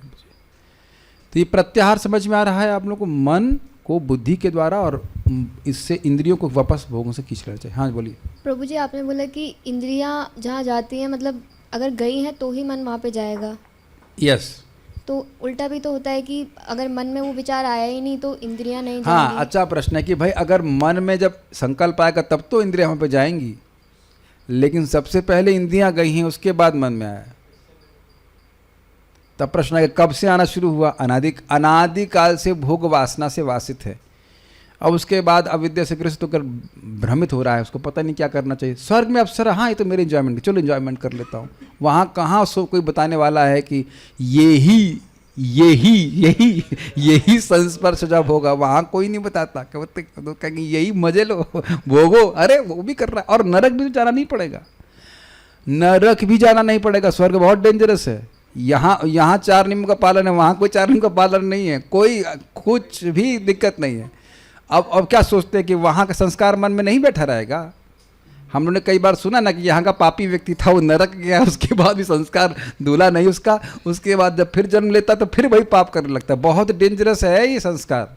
S1: तो ये प्रत्याहार समझ में आ रहा है आप लोगों को? मन को बुद्धि के द्वारा और इससे इंद्रियों को वापस भोगों से खींच लेना चाहिए। हाँ बोलिए।
S2: प्रभु जी, आपने बोला कि इंद्रियां जहाँ जाती हैं, मतलब अगर गई हैं तो ही मन वहाँ पे जाएगा।
S1: यस।
S2: तो उल्टा भी तो होता है कि अगर मन में वो विचार आया ही नहीं तो इंद्रियां नहीं जाएंगी।
S1: हाँ, अच्छा प्रश्न है कि भाई अगर मन में जब संकल्प आएगा तब तो इंद्रियां वहाँ पे जाएंगी, लेकिन सबसे पहले इंद्रियां गई हैं उसके बाद मन में आया। तब प्रश्न है कि कब से आना शुरू हुआ? अनादि काल से भोग वासना से वासित है। अब उसके बाद अविद्या से ग्रस्त होकर भ्रमित हो रहा है, उसको पता नहीं क्या करना चाहिए। स्वर्ग में अप्सरा, हाँ ये तो मेरे एंजॉयमेंट, चलो एंजॉयमेंट कर लेता हूँ। वहाँ कहाँ उसको कोई बताने वाला है कि यही संस्पर्श जब होगा, वहाँ कोई नहीं बताता। कहेंगे यही मजे लो, भोगो। अरे वो भी कर रहा है। और नरक भी जाना नहीं पड़ेगा, नरक भी जाना नहीं पड़ेगा। स्वर्ग बहुत डेंजरस है। यहाँ 4 नियम का पालन है, वहाँ कोई 4 नियम का पालन नहीं है, कोई कुछ भी दिक्कत नहीं है। अब क्या सोचते हैं कि वहाँ का संस्कार मन में नहीं बैठा रहेगा? हम लोगों ने कई बार सुना ना कि यहाँ का पापी व्यक्ति था, वो नरक गया, उसके बाद भी संस्कार दूल्हा नहीं उसका, उसके बाद जब फिर जन्म लेता तो फिर वही पाप करने लगता है। बहुत डेंजरस है ये संस्कार,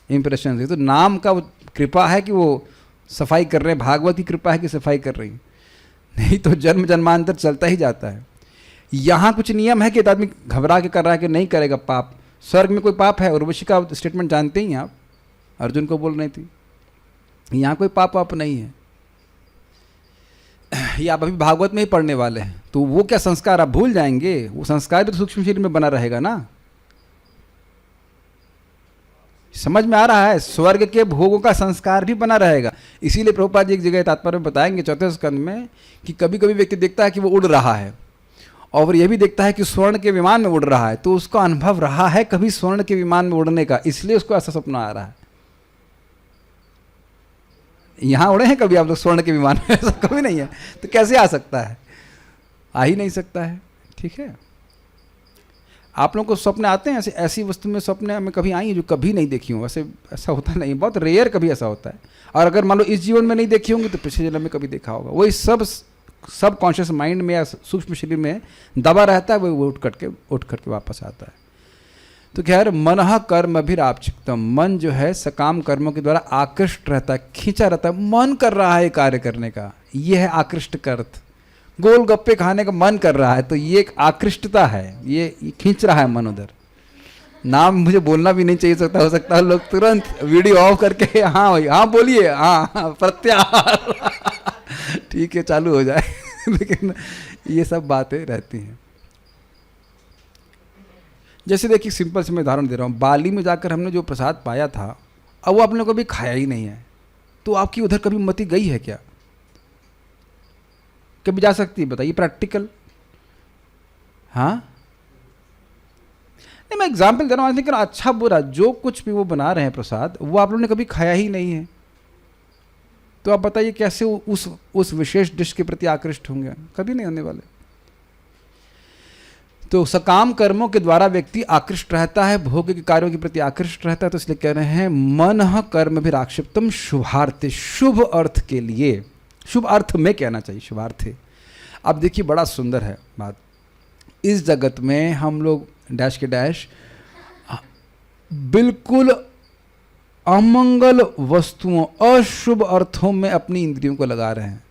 S1: इंप्रेशन। तो नाम का कृपा है कि वो सफाई कर रहे हैं, भागवत की कृपा है कि सफाई कर रही, नहीं तो जन्म जन्मांतर चलता ही जाता है। यहाँ कुछ नियम है कि आदमी घबरा के कर रहा है कि नहीं करेगा पाप। स्वर्ग में कोई पाप है? उर्वशी का स्टेटमेंट जानते ही हैं आप, अर्जुन को बोल रही थी। यहाँ कोई पाप वाप नहीं है। ये आप अभी भागवत में ही पढ़ने वाले हैं, तो वो क्या संस्कार आप भूल जाएंगे? वो संस्कार भी तो सूक्ष्म शरीर में बना रहेगा ना। समझ में आ रहा है? स्वर्ग के भोगों का संस्कार भी बना रहेगा। इसीलिए प्रभुपाद जी एक जगह तात्पर्य में बताएंगे 4वें स्कंद में कि कभी कभी व्यक्ति देखता है कि वो उड़ रहा है, और यह भी देखता है कि स्वर्ण के विमान में उड़ रहा है, तो उसका अनुभव रहा है कभी स्वर्ण के विमान में उड़ने का, इसलिए उसको ऐसा सपना आ रहा है। यहाँ उड़े हैं कभी आप लोग स्वर्ण के विमान में? ऐसा कभी नहीं है, तो कैसे आ सकता है? आ ही नहीं सकता है। ठीक है, आप लोगों को स्वप्न आते हैं? ऐसी वस्तु में स्वप्न हमें कभी आई है जो कभी नहीं देखी हूँ? वैसे ऐसा होता नहीं, बहुत रेयर कभी ऐसा होता है। और अगर मान लो इस जीवन में नहीं देखी होंगी तो पिछले जन्म में कभी देखा होगा। वही सब कॉन्शियस माइंड में या सूक्ष्म शरीर में दबा रहता है, वो उठ करके वापस आता है। तो खैर, मनः कर्म अभिराप्चितम, मन जो है सकाम कर्मों के द्वारा आकृष्ट रहता है, खींचा रहता है। मन कर रहा है कार्य करने का, ये है आकृष्ट का अर्थ। गोलगप्पे खाने का मन कर रहा है, तो ये एक आकृष्टता है, ये खींच रहा है मन उधर। नाम मुझे बोलना भी नहीं चाहिए, हो सकता है लोग तुरंत वीडियो ऑफ करके हाँ भाई हाँ बोलिए, हाँ प्रत्याहार ठीक है चालू हो जाए लेकिन ये सब बातें रहती हैं। जैसे देखिए, सिंपल से मैं उदाहरण दे रहा हूँ। बाली में जाकर हमने जो प्रसाद पाया था, अब वो आपने कभी खाया ही नहीं है, तो आपकी उधर कभी मति गई है क्या? कभी जा सकती है? बताइए, प्रैक्टिकल। हाँ नहीं, मैं एग्जाम्पल दे रहा हूँ, लेकिन अच्छा बुरा जो कुछ भी वो बना रहे हैं प्रसाद, वो आप लोगों ने कभी खाया ही नहीं है, तो आप बताइए कैसे उस विशेष डिश के प्रति आकृष्ट होंगे? कभी नहीं होने वाले। तो सकाम कर्मों के द्वारा व्यक्ति आकृष्ट रहता है, भोग के कार्यों के प्रति आकृष्ट रहता है। तो इसलिए कह रहे हैं मनः कर्म भी राक्षिप्तम शुभार्थे, शुभ अर्थ के लिए, शुभ अर्थ में कहना चाहिए, शुभार्थे। अब देखिए, बड़ा सुंदर है बात। इस जगत में हम लोग डैश के डैश बिल्कुल अमंगल वस्तुओं, अशुभ अर्थों में अपनी इंद्रियों को लगा रहे हैं।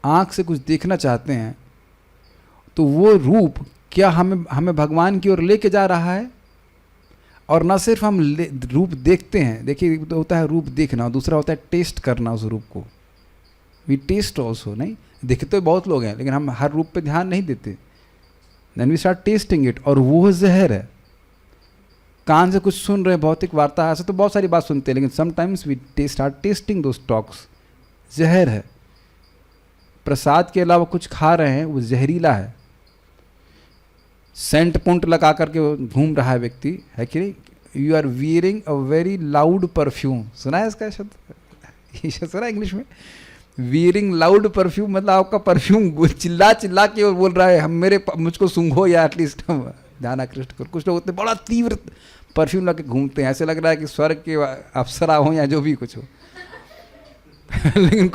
S1: आंख से कुछ देखना चाहते हैं तो वो रूप क्या हमें भगवान की ओर लेके जा रहा है? और न सिर्फ हम रूप देखते हैं, देखिए तो होता है रूप देखना, दूसरा होता है टेस्ट करना उस रूप को। वी टेस्ट ऑल्सो, नहीं देखते तो बहुत लोग हैं, लेकिन हम हर रूप पे ध्यान नहीं देते। Then we start tasting it, और वो जहर है। कान से कुछ सुन रहे हैं, भौतिक वार्ता, ऐसे तो बहुत सारी बात सुनते हैं, लेकिन sometimes we start tasting those talks, जहर है। प्रसाद के अलावा कुछ खा रहे हैं, वो जहरीला है। सेंट पुंट लगा करके घूम रहा है व्यक्ति, है कि नहीं? You are wearing a very loud perfume, सुना है इसका शब्द? ये शब्द सुना है इंग्लिश में? वियरिंग लाउड परफ्यूम, मतलब आपका परफ्यूम चिल्ला चिल्ला के और बोल रहा है हम मुझको सूंघो, या एटलीस्ट ध्यान आकृष्ट करो। कुछ लोग होते बड़ा तीव्र परफ्यूम लगा के घूमते हैं, ऐसे लग रहा है कि स्वर्ग के अप्सरा हो या जो भी कुछ हो लेकिन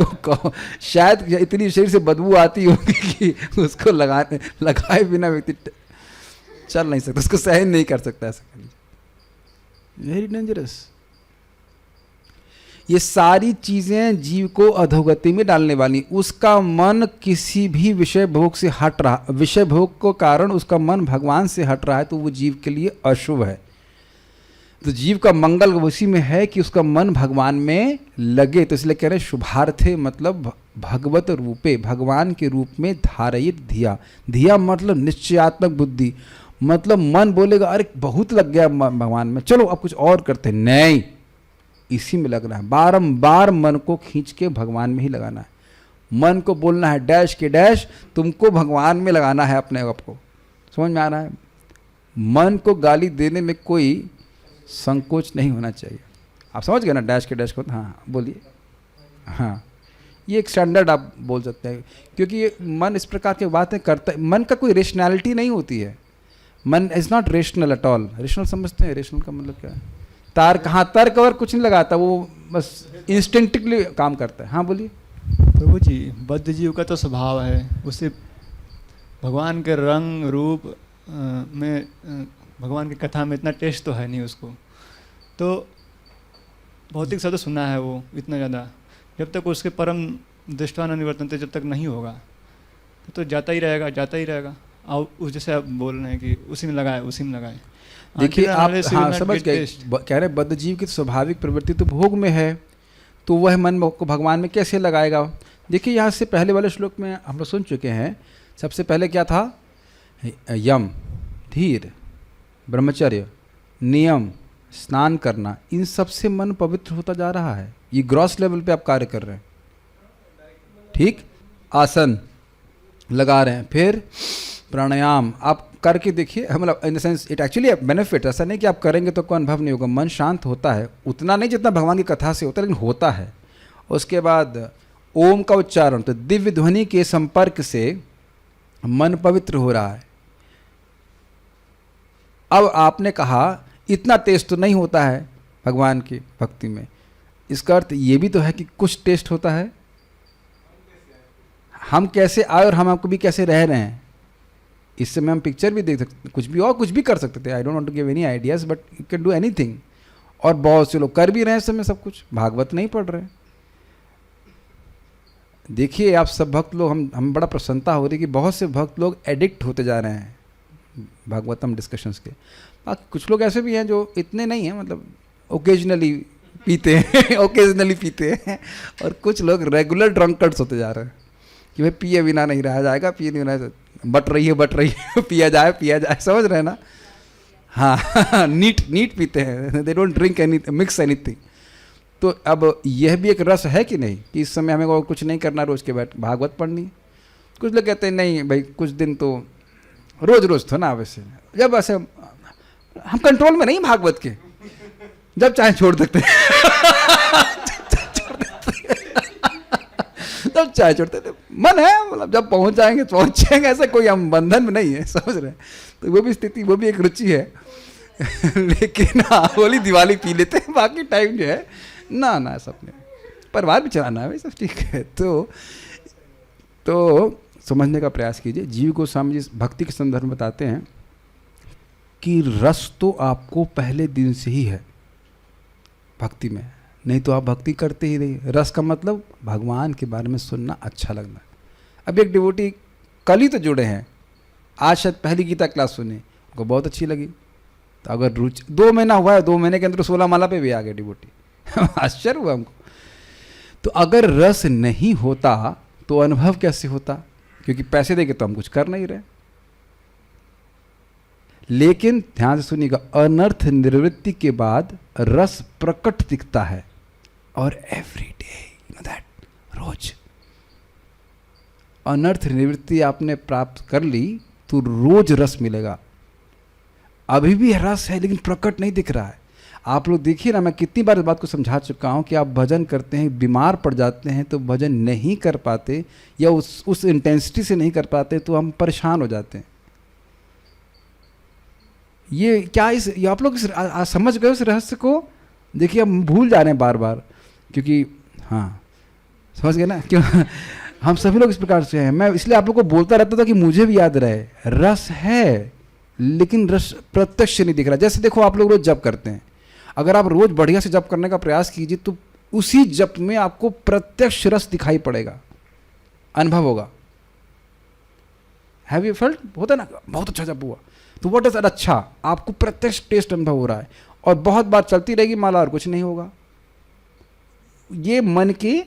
S1: शायद इतनी शरीर से बदबू आती होगी कि उसको लगाए बिना व्यक्ति चल नहीं सकता, उसको सहन नहीं कर सकता। ऐसा वेरी डेंजरस। ये सारी चीजें जीव को अधोगति में डालने वाली। उसका मन किसी भी विषय भोग से हट रहा, विषय भोग को कारण उसका मन भगवान से हट रहा है, तो वो जीव के लिए अशुभ है। तो जीव का मंगल उसी में है कि उसका मन भगवान में लगे। तो इसलिए कह रहे हैं शुभार्थे मतलब भगवत रूपे, भगवान के रूप में धारयित धिया। धिया मतलब निश्चयात्मक बुद्धि, मतलब मन बोलेगा अरे बहुत लग गया भगवान में, चलो अब कुछ और करते हैं, नहीं, इसी में लगना है। बारंबार मन को खींच के भगवान में ही लगाना है। मन को बोलना है डैश के डैश, तुमको भगवान में लगाना है अपने आप को। समझ में आ रहा है? मन को गाली देने में कोई संकोच नहीं होना चाहिए। आप समझ गए ना डैश के डैश को? हाँ बोलिए। हाँ, ये एक स्टैंडर्ड आप बोल सकते हैं, क्योंकि ये मन इस प्रकार की बातें करता है। मन का कोई रेशनैलिटी नहीं होती है। मन is not rational at all. Rational समझते हैं? रेशनल का मतलब क्या है? तार कहाँ, तर्क और कुछ नहीं लगाता, वो बस इंस्टिंक्टिवली काम करता है। हाँ बोलिए।
S3: प्रभु जी, बद्ध जीव का तो स्वभाव है, उसे भगवान के रंग रूप में भगवान की कथा में इतना टेस्ट तो है नहीं उसको। तो भौतिक शब्द सुना है वो इतना ज़्यादा, जब तक उसके परम दृष्टा निवर्तनते जब तक नहीं होगा तो जाता ही रहेगा, जाता ही रहेगा। और उस जैसे आप बोल रहे हैं कि उसी में लगाए, उसी में लगाए।
S1: देखिए आप हाँ समझ गए, कह रहे बद्ध जीव की स्वाभाविक प्रवृत्ति तो भोग में है, तो वह मन को भगवान में कैसे लगाएगा? देखिए यहाँ से पहले वाले श्लोक में हम लोग सुन चुके हैं। सबसे पहले क्या था? यम, धीर, ब्रह्मचर्य, नियम, स्नान करना, इन सब से मन पवित्र होता जा रहा है। ये ग्रॉस लेवल पे आप कार्य कर रहे हैं, ठीक? आसन लगा रहे हैं, फिर प्राणायाम आप करके देखिए, मतलब in the sense it actually benefit. ऐसा नहीं कि आप करेंगे तो कोई अनुभव नहीं होगा, मन शांत होता है, उतना नहीं जितना भगवान की कथा से होता है, लेकिन होता है। उसके बाद ओम का उच्चारण, तो दिव्य ध्वनि के संपर्क से मन पवित्र हो रहा है। अब आपने कहा इतना टेस्ट तो नहीं होता है भगवान की भक्ति में, इसका अर्थ ये भी तो है कि कुछ टेस्ट होता है। हम कैसे आए और हम आपको भी कैसे रह रहे हैं, इस समय हम पिक्चर भी देख सकते, कुछ भी और कुछ भी कर सकते थे। I don't want to give any ideas, but you can do anything. और बहुत से लोग कर भी रहे हैं इस समय सब कुछ, भागवत नहीं पढ़ रहे। देखिए आप सब भक्त लोग, हम बड़ा प्रसन्नता हो रही कि बहुत से भक्त लोग एडिक्ट होते जा रहे हैं भागवतम डिस्कशंस के। बाकी कुछ लोग ऐसे भी हैं जो इतने नहीं हैं, मतलब ओकेजनली पीते हैं ओकेजनली पीते हैं, और कुछ लोग रेगुलर ड्रंकर्ड्स होते जा रहे हैं कि भाई पिए बिना नहीं रहा जाएगा, पिए नहीं रहा, बट रही है पिया जाए, समझ रहे हैं ना? हाँ नीट पीते हैं, they don't drink any mix anything. तो अब यह भी एक रस है कि नहीं, कि इस समय हमें और कुछ नहीं करना, रोज़ के बैठ भागवत पढ़नी। कुछ लोग कहते हैं नहीं भाई कुछ दिन तो रोज़ तो ना, वैसे जब ऐसे हम कंट्रोल में नहीं भागवत के, जब चाहे छोड़ सकते तब चाहे छोड़ते थे, मन है, मतलब जब पहुंच जाएंगे तो पहुंच जाएंगे, ऐसा कोई हम बंधन में नहीं है, समझ रहे हैं? तो वो भी स्थिति, वो भी एक रुचि है लेकिन हाँ होली दिवाली पी लेते हैं, बाकी टाइम जो है ना सब अपने परिवार भी चलाना है, सब ठीक है। तो समझने का प्रयास कीजिए। जीव गोस्वामी जी भक्ति के संदर्भ में बताते हैं कि रस तो आपको पहले दिन से ही है भक्ति में, नहीं तो आप भक्ति करते ही नहीं। रस का मतलब भगवान के बारे में सुनना, अच्छा लगना। अब एक डिवोटी कल ही तो जुड़े हैं, आज शायद पहली गीता क्लास सुनी, उनको बहुत अच्छी लगी, तो अगर रुचि 2 महीना हुआ है, 2 महीने के अंदर 16 माला पे भी आ गए डिवोटी आश्चर्य हुआ हमको। तो अगर रस नहीं होता तो अनुभव कैसे होता? क्योंकि पैसे देके तो हम कुछ कर नहीं रहे। लेकिन ध्यान से सुनिएगा, अनर्थ निवृत्ति के बाद रस प्रकट दिखता है, और every day, you know that, रोज अनर्थ निवृत्ति आपने प्राप्त कर ली तो रोज रस मिलेगा। अभी भी रस है लेकिन प्रकट नहीं दिख रहा है। आप लोग देखिए ना, मैं कितनी बार इस बात को समझा चुका हूं कि आप भजन करते हैं, बीमार पड़ जाते हैं तो भजन नहीं कर पाते, या उस इंटेंसिटी से नहीं कर पाते, तो हम परेशान हो जाते हैं। ये क्या ये आप लोग समझ गए उस रहस्य को? देखिए हम भूल जा रहे हैं बार बार, क्योंकि हाँ समझ गए ना, क्यों हम सभी लोग इस प्रकार से हैं। मैं इसलिए आप लोग को बोलता रहता था कि मुझे भी याद रहे, रस है लेकिन रस प्रत्यक्ष नहीं दिख रहा। जैसे देखो आप लोग रोज जप करते हैं, अगर आप रोज बढ़िया से जप करने का प्रयास कीजिए तो उसी जप में आपको प्रत्यक्ष रस दिखाई पड़ेगा, अनुभव होगा। Have you felt? होता है ना, बहुत अच्छा जप हुआ तो व्हाट इज अच्छा, आपको प्रत्यक्ष टेस्ट अनुभव हो रहा है। और बहुत बार चलती रहेगी माला और कुछ नहीं होगा। ये मन की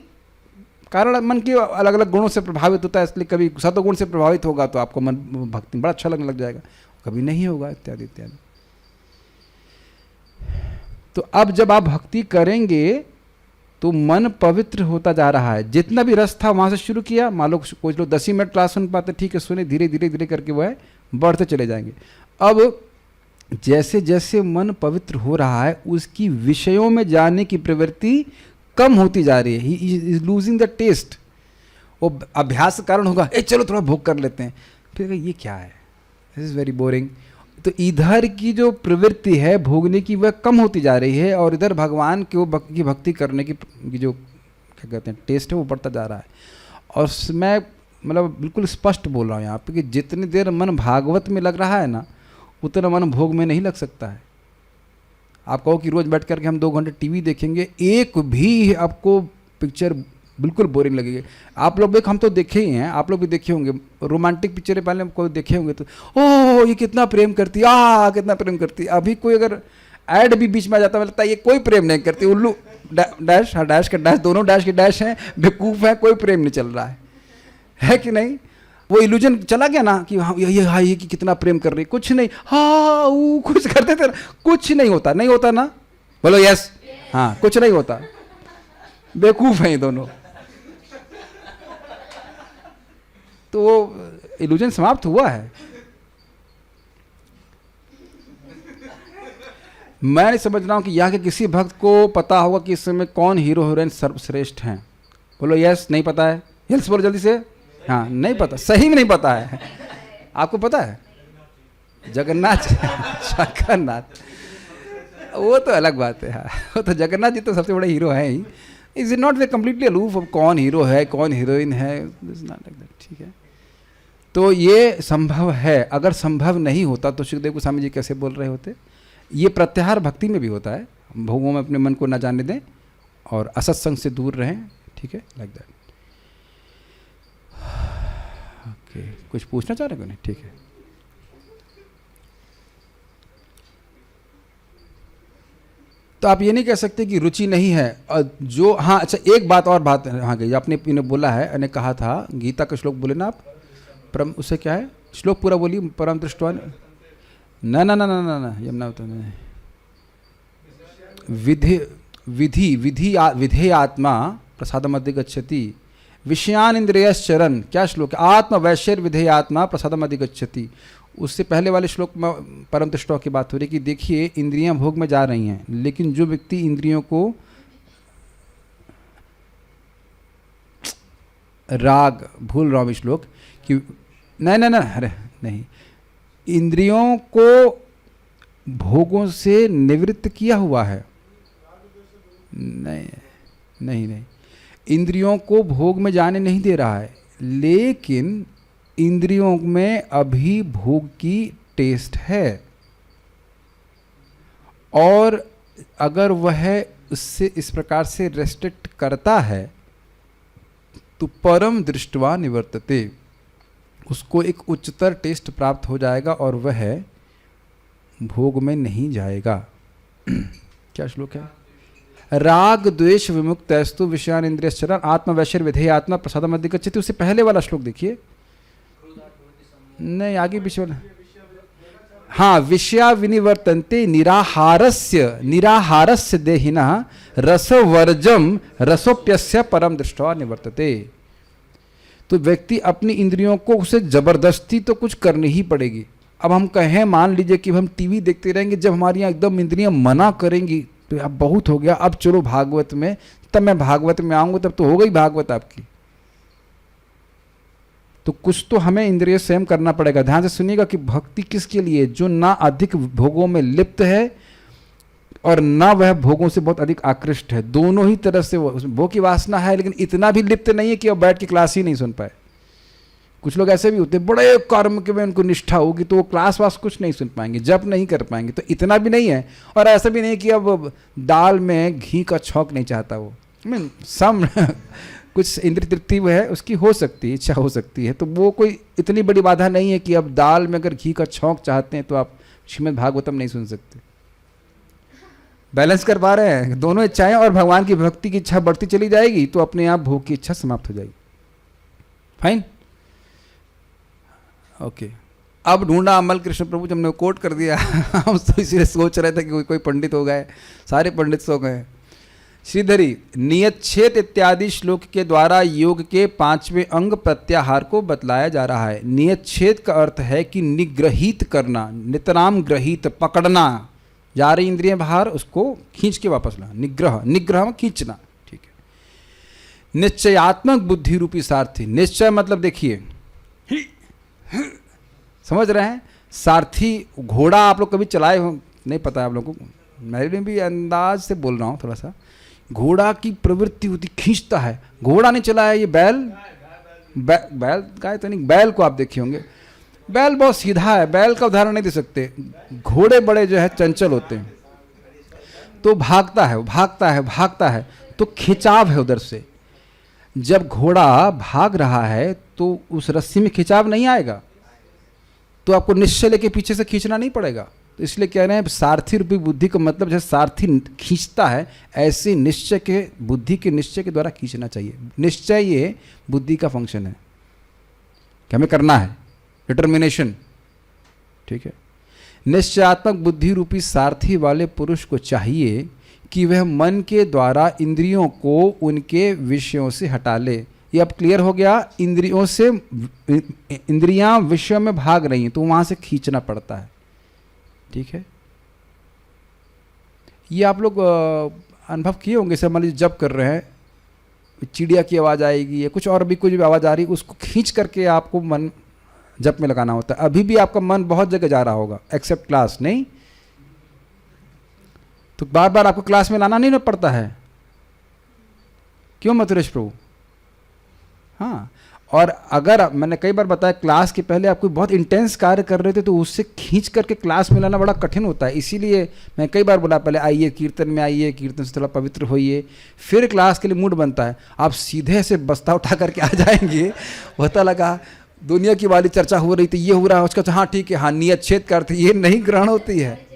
S1: कारण, मन के अलग अलग गुणों से प्रभावित होता है, इसलिए कभी सत्वगुण से प्रभावित होगा तो आपको मन भक्ति बड़ा अच्छा लगने लग जाएगा, कभी नहीं होगा, इत्यादि इत्यादि। तो अब जब आप भक्ति करेंगे तो मन पवित्र होता जा रहा है। जितना भी रस था वहां से शुरू किया, मान लो कुछ लोग 10 मिनट क्लास सुन पाते, ठीक है, सुने, धीरे धीरे धीरे करके वह बढ़ते चले जाएंगे। अब जैसे जैसे मन पवित्र हो रहा है उसकी विषयों में जाने की प्रवृत्ति कम होती जा रही है। He is losing the taste. वो अभ्यास के कारण होगा, ए चलो थोड़ा भोग कर लेते हैं, फिर ये क्या है, दिस इज वेरी बोरिंग। तो इधर की जो प्रवृत्ति है भोगने की वह कम होती जा रही है, और इधर भगवान की भक्ति करने की जो क्या कहते हैं टेस्ट है वो बढ़ता जा रहा है। और मैं मतलब बिल्कुल स्पष्ट बोल रहा हूँ यहाँ पे कि जितनी देर मन भागवत में लग रहा है ना, उतना मन भोग में नहीं लग सकता है। आप कहो कि रोज़ बैठ करके हम 2 घंटे टीवी देखेंगे, एक भी आपको पिक्चर बिल्कुल बोरिंग लगेगी। आप लोग देख, हम तो देखे ही हैं, आप लोग भी देखे होंगे, रोमांटिक पिक्चरें पहले कोई देखे होंगे तो ओह ये कितना प्रेम करती है, कितना प्रेम करती है। अभी कोई अगर ऐड भी बीच में आ जाता है, लगता है ये कोई प्रेम नहीं करती, उल्लू डैश, हाँ डैश का डैश, दोनों डैश के डैश हैं, बेवकूफ़ है, कोई प्रेम नहीं चल रहा है कि नहीं? वो इल्यूजन चला गया ना कि हाँ ये कि कितना प्रेम कर रही, कुछ नहीं, हाँ वो कुछ करते थे, कुछ नहीं होता, नहीं होता ना, बोलो यस, हाँ कुछ नहीं होता, बेवकूफ़ हैं ये दोनों। तो वो इल्यूजन समाप्त हुआ है। मैं नहीं समझ रहा हूं कि यहाँ के किसी भक्त को पता होगा कि इस समय कौन हीरो हीरोइन सर्वश्रेष्ठ हैं। बोलो यस, नहीं पता है, यस बोलो जल्दी से, हाँ नहीं पता, सही में नहीं पता है। आपको पता है? जगन्नाथ जगन्नाथ वो तो अलग बात है, हाँ वो तो जगन्नाथ जी तो सबसे बड़े हीरो हैं ही। Is it not way completely aloof of कौन हीरो है कौन हीरोइन है, इज नॉट लाइक दैट, ठीक है। तो ये संभव है, अगर संभव नहीं होता तो सुखदेव गोस्वामी जी कैसे बोल रहे होते? ये प्रत्याहार भक्ति में भी होता है, भोगों में अपने मन को न जाने दें और असत्संग से दूर रहें, ठीक है, लाइक दैट। ओके, कुछ पूछना चाह रहे हो? नहीं, ठीक है। तो आप ये नहीं कह सकते कि रुचि नहीं है। जो हाँ अच्छा, एक बात और बात हाँ गई, आपने बोला है, ने कहा था, गीता का श्लोक बोले ना आप, परम, उससे क्या है श्लोक पूरा बोलिए, परम दृष्टवा, ना ना ना ना ना ना यमुना तो नहीं, विधि आत्मा प्रसादम अधिगच्छति विषयान इंद्रियश्चरन्, क्या श्लोक है? आत्म वैश्यर विधेय आत्मा प्रसादम अधिगच्छति। उससे पहले वाले श्लोक में परम दृष्टवा की बात हो रही कि देखिए इंद्रियां भोग में जा रही हैं, लेकिन जो व्यक्ति इंद्रियों को राग, भूल रहा हूँ श्लोक कि नहीं, अरे नहीं, इंद्रियों को भोगों से निवृत्त किया हुआ है, नहीं, इंद्रियों को भोग में जाने नहीं दे रहा है, लेकिन इंद्रियों में अभी भोग की टेस्ट है, और अगर वह उससे इस प्रकार से रेस्ट्रिक्ट करता है तो परम दृष्टवा निवर्तते, उसको एक उच्चतर टेस्ट प्राप्त हो जाएगा और वह भोग में नहीं जाएगा। क्या श्लोक है? राग द्वेष विमुक्तस्तु विषयान इंद्रियश्चरन् आत्मवैश्यर विधेय आत्मा प्रसादम अधिगच्छति। उससे पहले वाला श्लोक देखिए, नहीं आगे पीछे वाला, हाँ, विषया विनिवर्तन्ते निराहारस्य देहिनः रसवर्जम रसोप्यस्य परम दृष्टवा निवर्तते। तो व्यक्ति अपनी इंद्रियों को उसे जबरदस्ती तो कुछ करनी ही पड़ेगी। अब हम कहें, मान लीजिए कि हम टीवी देखते रहेंगे, जब हमारी यहाँ एकदम इंद्रियां मना करेंगी तो अब बहुत हो गया, अब चलो भागवत में, तब मैं भागवत में आऊँगा, तब तो हो गई भागवत आपकी। तो कुछ तो हमें इंद्रिय संयम करना पड़ेगा। ध्यान से सुनिएगा कि भक्ति किसके लिए? जो ना अधिक भोगों में लिप्त है और ना वह भोगों से बहुत अधिक आकृष्ट है, दोनों ही तरह से भोग की वासना है, लेकिन इतना भी लिप्त नहीं है कि अब बैठ के क्लास ही नहीं सुन पाए। कुछ लोग ऐसे भी होते हैं, बड़े कर्म के में उनको निष्ठा होगी तो वो क्लास वास कुछ नहीं सुन पाएंगे, जप नहीं कर पाएंगे, तो इतना भी नहीं है। और ऐसा भी नहीं कि अब दाल में घी का छौंक नहीं चाहता वो, सम कुछ इंद्रिय तृप्ति वो है उसकी हो सकती है, इच्छा हो सकती है, तो वो कोई इतनी बड़ी बाधा नहीं है कि अब दाल में अगर घी का छौंक चाहते हैं तो आप श्रीमद् भागवतम नहीं सुन सकते। बैलेंस कर पा रहे हैं दोनों इच्छाएं, और भगवान की भक्ति की इच्छा बढ़ती चली जाएगी तो अपने आप भोग की इच्छा समाप्त हो जाएगी। Fine, okay. अब ढूंढा अमल कृष्ण प्रभु, जब हमने कोट कर दिया हम तो इसीलिए सोच रहे थे कि कोई पंडित हो गए, सारे पंडित सो गए। श्रीधरी, नियतच्छेद इत्यादि श्लोक के द्वारा योग के 5वें अंग प्रत्याहार को बतलाया जा रहा है। नियतच्छेद का अर्थ है कि निग्रहित करना, नितराम ग्रहित, पकड़ना, जा रही इंद्रियां बाहर उसको खींच के वापस लाना, निग्रह, निग्रह में खींचना, ठीक है। निश्चयात्मक बुद्धि रूपी सारथी, निश्चय मतलब देखिए, समझ रहे हैं, सारथी घोड़ा आप लोग कभी चलाए हो, नहीं पता है आप लोगों को, मैं भी अंदाज से बोल रहा हूँ थोड़ा सा। घोड़ा की प्रवृत्ति होती, खींचता है, घोड़ा नहीं चलाया, ये बैल, बैल गाय तो नहीं, बैल को आप देखे होंगे, बैल बहुत सीधा है, बैल का उदाहरण नहीं दे सकते। घोड़े बड़े जो है चंचल होते हैं, तो भागता है, भागता है, भागता है, तो खिंचाव है उधर से। जब घोड़ा भाग रहा है तो उस रस्सी में खिंचाव नहीं आएगा, तो आपको निश्चय लेके पीछे से खींचना नहीं पड़ेगा। तो इसलिए कह रहे हैं सारथी रूपी बुद्धि का मतलब जैसे सारथी खींचता है, ऐसे निश्चय के, बुद्धि के निश्चय के द्वारा खींचना चाहिए। निश्चय ये बुद्धि का फंक्शन है कि हमें करना है, डिटर्मिनेशन, ठीक है। निश्चयात्मक बुद्धि रूपी सारथी वाले पुरुष को चाहिए कि वह मन के द्वारा इंद्रियों को उनके विषयों से हटा ले। ये अब क्लियर हो गया, इंद्रियों से, इंद्रियां विषयों में भाग रही हैं तो वहां से खींचना पड़ता है, ठीक है। ये आप लोग अनुभव किए होंगे, सब मान लीजिए जब कर रहे हैं, चिड़िया की आवाज़ आएगी या कुछ और भी कुछ भी आवाज़ आ रही, उसको खींच करके आपको मन जप में लगाना होता है। अभी भी आपका मन बहुत जगह जा रहा होगा एक्सेप्ट क्लास, नहीं तो बार बार आपको क्लास में लाना नहीं पड़ता है, क्यों मथुरेश प्रभु? हाँ, और अगर मैंने कई बार बताया क्लास के पहले आप कोई बहुत इंटेंस कार्य कर रहे थे तो उससे खींच करके क्लास में लाना बड़ा कठिन होता है। इसीलिए मैं कई बार बोला पहले आइए कीर्तन में, आइए कीर्तन से थोड़ा पवित्र होइए, फिर क्लास के लिए मूड बनता है। आप सीधे से बस्ता उठा करके आ जाएंगे, पता लगा दुनिया की वाली चर्चा हो रही थी, ये हो रहा है, उसका हाँ ठीक है, हाँ नियतच्छेद करते, ये नहीं ग्रहण होती है,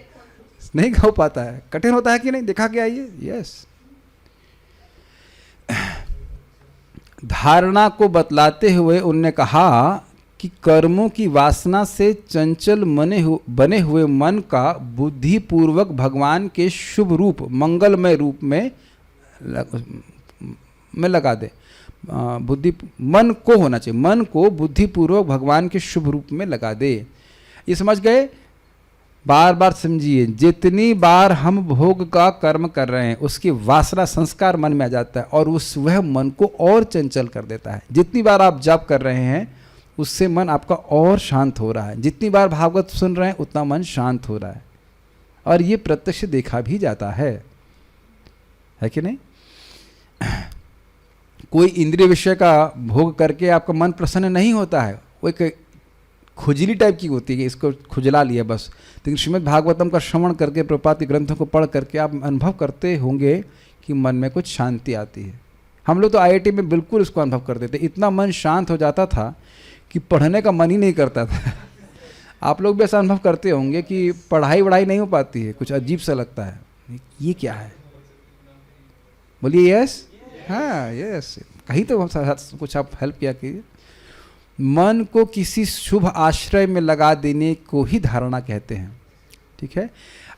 S1: नहीं हो पाता है, कठिन होता है कि नहीं, देखा के आइए। यस, धारणा को बतलाते हुए उनने कहा कि कर्मों की वासना से चंचल बने हुए मन का बुद्धि पूर्वक भगवान के शुभ रूप, मंगलमय रूप में लगा दे। बुद्धि, मन को होना चाहिए, मन को बुद्धिपूर्वक भगवान के शुभ रूप में लगा दे। ये समझ गए? बार बार समझिए, जितनी बार हम भोग का कर्म कर रहे हैं उसकी वासना संस्कार मन में आ जाता है और वह मन को और चंचल कर देता है। जितनी बार आप जप कर रहे हैं उससे मन आपका और शांत हो रहा है, जितनी बार भागवत सुन रहे हैं उतना मन शांत हो रहा है, और ये प्रत्यक्ष देखा भी जाता है कि नहीं? कोई इंद्रिय विषय का भोग करके आपका मन प्रसन्न नहीं होता है, वो एक खुजली टाइप की होती है कि इसको खुजला लिया बस। लेकिन श्रीमद् भागवतम का श्रवण करके, प्रभुपाद के ग्रंथों को पढ़ करके आप अनुभव करते होंगे कि मन में कुछ शांति आती है। हम लोग तो आईआईटी में बिल्कुल इसको अनुभव करते थे, इतना मन शांत हो जाता था कि पढ़ने का मन ही नहीं करता था। आप लोग भी ऐसा अनुभव करते होंगे कि पढ़ाई वढ़ाई नहीं हो पाती है, कुछ अजीब सा लगता है, ये क्या है? बोलिए यस। हाँ यस, कहीं तो कुछ आप हेल्प किया कीजिए। मन को किसी शुभ आश्रय में लगा देने को ही धारणा कहते हैं, ठीक है।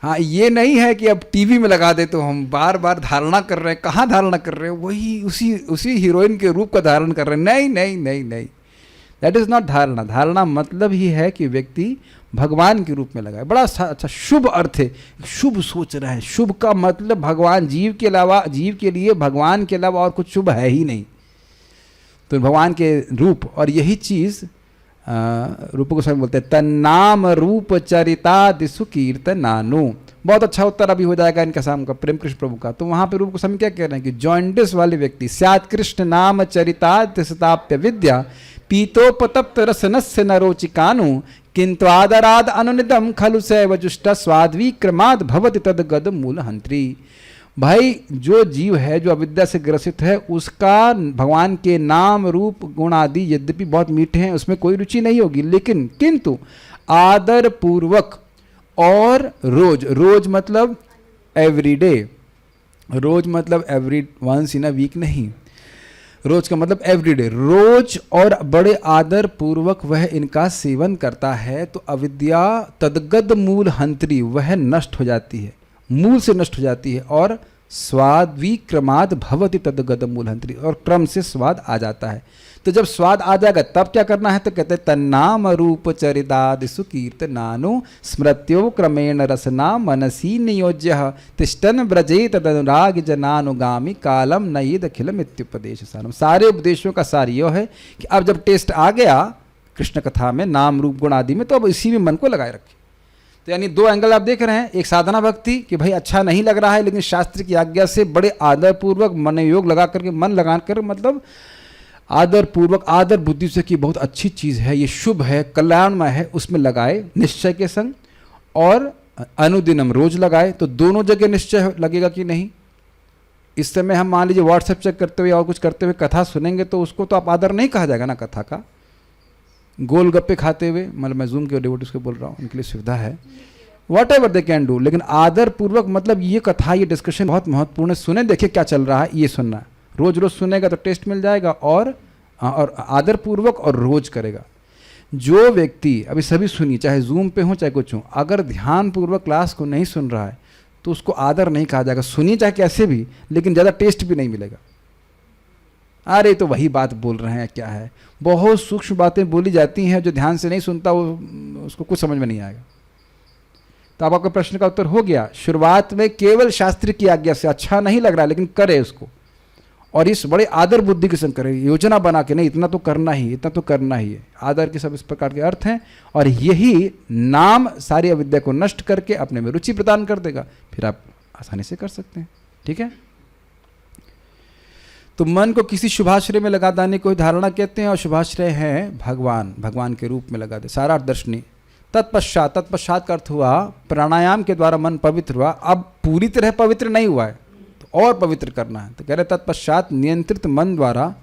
S1: हाँ, ये नहीं है कि अब टीवी में लगा दे तो हम बार बार धारणा कर रहे हैं। कहाँ धारणा कर रहे हैं? वही उसी हीरोइन के रूप का धारण कर रहे हैं। नहीं नहीं नहीं नहीं, दैट इज़ नॉट धारणा। धारणा मतलब ही है कि व्यक्ति भगवान के रूप में लगाए। बड़ा अच्छा शुभ अर्थ है, शुभ सोच रहा है। शुभ का मतलब भगवान, जीव के अलावा, जीव के लिए भगवान के अलावा और कुछ शुभ है ही नहीं। तो भगवान के रूप, और यही चीज़ रूप गोस्वामी बोलते हैं, तन्नाम रूप चरिता दिसु कीर्तनानु। बहुत अच्छा उत्तर अभी हो जाएगा इनका शाम का, प्रेम कृष्ण प्रभु का। तो वहाँ पे रूप गोस्वामी क्या कह रहे हैं कि जॉन्डिस वाले व्यक्ति, स्यात् कृष्ण नाम चरिता दिसताप्य विद्या पीतोपतप्त रसनस्य नरोचिकानु किंतु आदराद अनुनिदम खलु सैव जुष्ट स्वाद्विक्रमाद भवति तद गद मूल हंत्री। भाई जो जीव है, जो अविद्या से ग्रसित है, उसका भगवान के नाम रूप गुण आदि यद्यपि बहुत मीठे हैं, उसमें कोई रुचि नहीं होगी, लेकिन किंतु आदर पूर्वक और रोज, रोज मतलब एवरी डे, रोज मतलब every once in a week नहीं, रोज का मतलब एवरीडे, रोज और बड़े आदर पूर्वक वह इनका सेवन करता है तो अविद्या तद्गद मूल हंत्री, वह नष्ट हो जाती है, मूल से नष्ट हो जाती है। और स्वाद विक्रमाद भवति तद्गद मूल हंत्री, और क्रम से स्वाद आ जाता है। तो जब स्वाद आ जाएगा तब क्या करना है, तो कहते हैं तन्नाम रूप चरिदादि सुकीर्तनानु स्मृत्यो क्रमेण रसना मनसी नियोज्य तिष्ठन ब्रजे तदनुराग जनानुगामी कालम नईद अखिलम इत्युपदेश सारम। सारे उपदेशों का सार यह है कि अब जब टेस्ट आ गया कृष्ण कथा में, नाम रूप गुण आदि में, तो अब इसी में मन को लगाए रखें। तो यानी दो एंगल आप देख रहे हैं, एक साधना भक्ति कि भाई अच्छा नहीं लग रहा है, लेकिन शास्त्र की आज्ञा से बड़े आदर पूर्वक मन योग लगा करके, मन लगा कर मतलब आदर पूर्वक आदर बुद्धि से कि बहुत अच्छी चीज़ है, ये शुभ है, कल्याणमय है, उसमें लगाए निश्चय के संग, और अनुदिनम रोज लगाए। तो दोनों जगह निश्चय लगेगा कि नहीं। इस समय हम मान लीजिए व्हाट्सएप चेक करते हुए और कुछ करते हुए कथा सुनेंगे तो उसको तो आप आदर नहीं कहा जाएगा ना कथा का। गोलगप्पे खाते हुए, मतलब मैं जूम के डिवोटीज को बोल रहा हूँ, उनके लिए सुविधा है, what ever they can do, लेकिन आदर पूर्वक मतलब ये कथा, ये डिस्कशन बहुत महत्वपूर्ण है, सुने, देखिए क्या चल रहा है, ये सुनना है। रोज रोज सुनेगा तो टेस्ट मिल जाएगा, और आदर पूर्वक और रोज करेगा। जो व्यक्ति, अभी सभी सुनिए, चाहे जूम पे हो चाहे कुछ हो, अगर ध्यान पूर्वक क्लास को नहीं सुन रहा है तो उसको आदर नहीं कहा जाएगा। सुनिए चाहे कैसे भी, लेकिन ज़्यादा टेस्ट भी नहीं मिलेगा। अरे तो वही बात बोल रहे हैं, क्या है, बहुत सूक्ष्म बातें बोली जाती हैं, जो ध्यान से नहीं सुनता वो उसको कुछ समझ में नहीं आएगा। तो अब आपका प्रश्न का उत्तर हो गया। शुरुआत में केवल शास्त्र की आज्ञा से अच्छा नहीं लग रहा, लेकिन करे उसको, और इस बड़े आदर बुद्धि के संग करे, योजना बना के, नहीं इतना तो करना ही, इतना तो करना ही है। आदर के सब इस प्रकार के अर्थ हैं, और यही नाम सारी अविद्या को नष्ट करके अपने में रुचि प्रदान कर देगा, फिर आप आसानी से कर सकते हैं। ठीक है, तो मन को किसी शुभाश्रय में लगा देने को धारणा कहते हैं, और शुभाश्रय है भगवान, भगवान के रूप में लगा दे, सारा दर्शनी। तत्पश्चात, तत्पश्चात का अर्थ हुआ प्राणायाम के द्वारा मन पवित्र हुआ। अब पूरी तरह पवित्र नहीं हुआ है तो और पवित्र करना है। तो कह रहे तत्पश्चात नियंत्रित मन द्वारा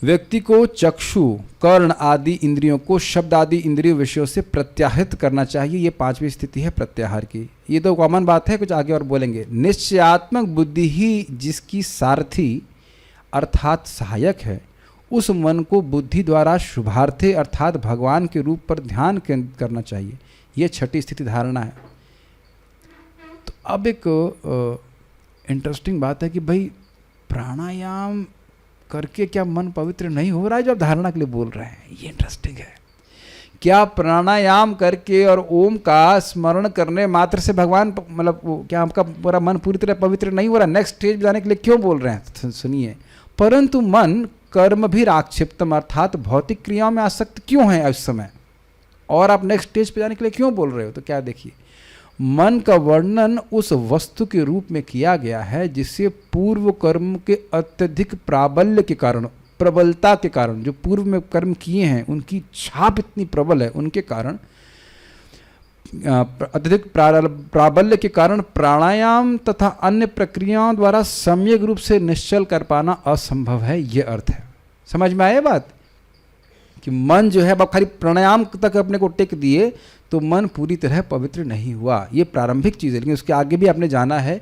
S1: व्यक्ति को चक्षु, कर्ण आदि इंद्रियों को शब्द आदि इंद्रिय विषयों से प्रत्याहित करना चाहिए। ये पांचवी स्थिति है प्रत्याहार की। ये तो कॉमन बात है, कुछ आगे और बोलेंगे। निश्चयात्मक बुद्धि ही जिसकी सारथी अर्थात सहायक है, उस मन को बुद्धि द्वारा शुभार्थे अर्थात भगवान के रूप पर ध्यान केंद्रित करना चाहिए। ये छठी स्थिति धारणा है। तो अब एक इंटरेस्टिंग बात है कि भाई प्राणायाम करके क्या मन पवित्र नहीं हो रहा है, जो आप धारणा के लिए बोल रहे हैं, ये इंटरेस्टिंग है। क्या प्राणायाम करके और ओम का स्मरण करने मात्र से भगवान मतलब क्या आपका पूरा मन पूरी तरह पवित्र नहीं हो रहा? नेक्स्ट स्टेज जाने के लिए क्यों बोल रहे हैं, सुनिए। परंतु मन कर्म भी राक्षिप्तम अर्थात भौतिक क्रियाओं में आसक्त क्यों है इस समय, और आप नेक्स्ट स्टेज पे जाने के लिए क्यों बोल रहे हो? तो क्या देखिए, मन का वर्णन उस वस्तु के रूप में किया गया है जिससे पूर्व कर्म के अत्यधिक प्राबल्य के कारण, प्रबलता के कारण, जो पूर्व में कर्म किए हैं उनकी छाप इतनी प्रबल है, उनके कारण अत्यधिक प्राबल्य के कारण प्राणायाम तथा अन्य प्रक्रियाओं द्वारा सम्यक रूप से निश्चल कर पाना असंभव है। यह अर्थ है। समझ में आया बात कि मन जो है, अब खाली प्राणायाम तक अपने को टेक दिए तो मन पूरी तरह पवित्र नहीं हुआ। ये प्रारंभिक चीज़ है, लेकिन उसके आगे भी आपने जाना है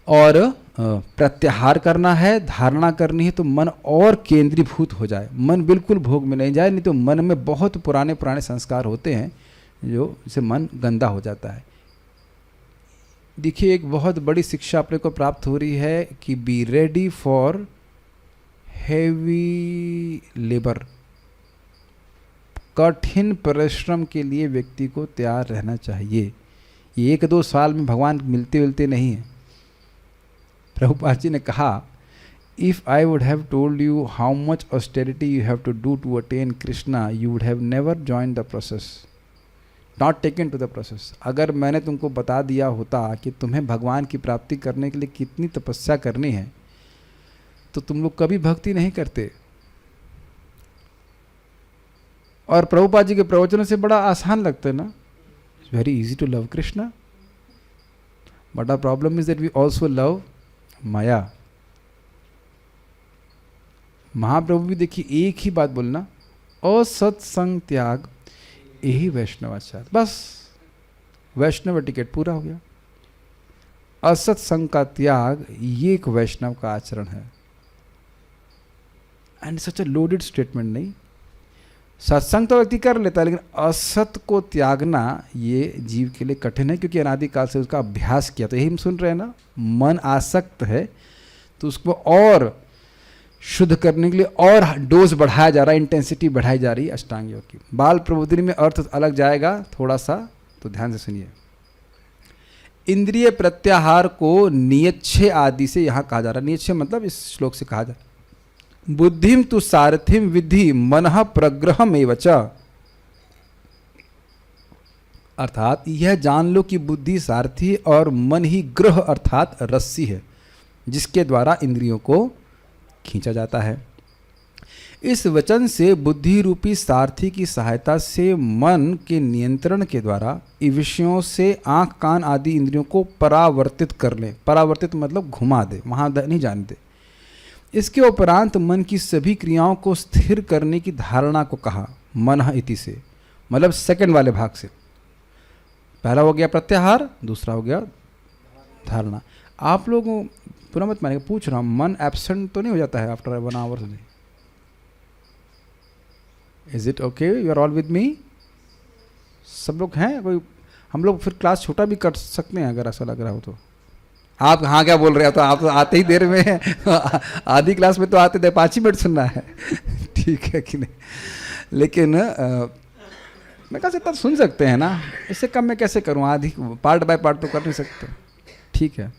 S1: और प्रत्याहार करना है, धारणा करनी है, तो मन और केंद्रीभूत हो जाए, मन बिल्कुल भोग में नहीं जाए। नहीं तो मन में बहुत पुराने पुराने संस्कार होते हैं जो जिससे मन गंदा हो जाता है। देखिए, एक बहुत बड़ी शिक्षा अपने को प्राप्त हो रही है कि be ready for heavy labour. कठिन परिश्रम के लिए व्यक्ति को तैयार रहना चाहिए। ये 1-2 साल में भगवान मिलते नहीं है। प्रभुपाद जी ने कहा, if I would have told you how much austerity you have to do to attain Krishna, you would have never join the process, not taken to the process. अगर मैंने तुमको बता दिया होता कि तुम्हें भगवान की प्राप्ति करने के लिए कितनी तपस्या करनी है, तो तुम लोग कभी भक्ति नहीं करते। और प्रभुपाद जी के प्रवचनों से बड़ा आसान लगता है ना, it's very easy to love Krishna, but our problem is that we also love maya. Mahaprabhu भी देखिए एक ही बात बोलना, असत्संग त्याग यही वैष्णवाचार। बस वैष्णव टिकट पूरा हो गया। असत्संग का त्याग ये एक वैष्णव का आचरण है। And such A loaded statement. नहीं, सत्संग तो व्यक्ति कर लेता है, लेकिन असत को त्यागना ये जीव के लिए कठिन है, क्योंकि अनादिकाल से उसका अभ्यास किया। तो यही हम सुन रहे हैं ना, मन आसक्त है तो उसको और शुद्ध करने के लिए और डोज बढ़ाया जा रहा है, इंटेंसिटी बढ़ाई जा रही है अष्टांग योग की। बाल प्रबोधिनी में अर्थ अलग जाएगा थोड़ा सा, तो ध्यान से सुनिए। इंद्रिय प्रत्याहार को नियच्छे आदि से यहाँ कहा जा रहा है। नियच्छे मतलब इस श्लोक से कहा जा रहा है, बुद्धिम तु सारथिम विद्धि मनः प्रग्रहम एवच। अर्थात यह जान लो कि बुद्धि सारथी और मन ही ग्रह अर्थात रस्सी है, जिसके द्वारा इंद्रियों को खींचा जाता है। इस वचन से बुद्धि रूपी सारथी की सहायता से मन के नियंत्रण के द्वारा इन विषयों से आँख कान आदि इंद्रियों को परावर्तित कर लें। परावर्तित मतलब घुमा दे, वहाँ नहीं जाने दे। इसके उपरांत मन की सभी क्रियाओं को स्थिर करने की धारणा को कहा मनः इति से, मतलब सेकंड वाले भाग से। पहला हो गया प्रत्याहार, दूसरा हो गया धारणा। आप लोगों पूरा मत मानेगा, पूछ रहा हूँ, मन एब्सेंट तो नहीं हो जाता है after 1 hour? Is it okay? You are all with me? सब लोग हैं? कोई हम लोग फिर क्लास छोटा भी कर सकते हैं अगर ऐसा लग रहा हो तो। आप हाँ क्या बोल रहे हो? तो आप तो आते ही देर में आधी क्लास में तो आते थे, 5 ही मिनट सुनना है ठीक है कि नहीं? लेकिन मैं कहा सकता सुन सकते हैं ना, इससे कम मैं कैसे करूँ? आधी पार्ट बाय पार्ट तो कर नहीं सकते। ठीक है,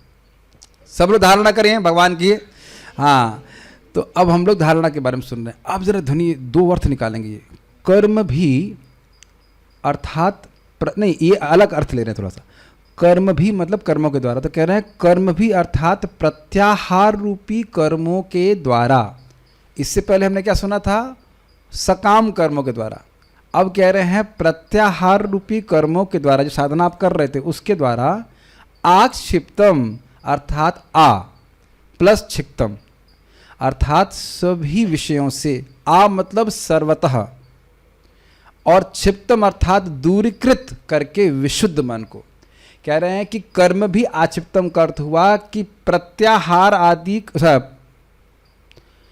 S1: सब लोग धारणा करें भगवान की। हाँ, तो अब हम लोग धारणा के बारे में सुन रहे हैं। अब जरा ध्वनि 2 अर्थ निकालेंगे। ये कर्म भी अर्थात नहीं, ये अलग अर्थ ले रहे हैं थोड़ा सा। कर्म भी मतलब कर्मों के द्वारा, तो कह रहे हैं कर्म भी अर्थात प्रत्याहार रूपी कर्मों के द्वारा। इससे पहले हमने क्या सुना था? सकाम कर्मों के द्वारा। अब कह रहे हैं प्रत्याहार रूपी कर्मों के द्वारा, जो साधना आप कर रहे थे उसके द्वारा आक्षिप्तम अर्थात आ प्लस क्षिप्तम अर्थात सभी विषयों से, आ मतलब सर्वतः, और क्षिप्तम अर्थात दूरीकृत करके विशुद्ध मन को। कह रहे हैं कि कर्म भी आक्षिप्तम का अर्थ हुआ कि प्रत्याहार आदि,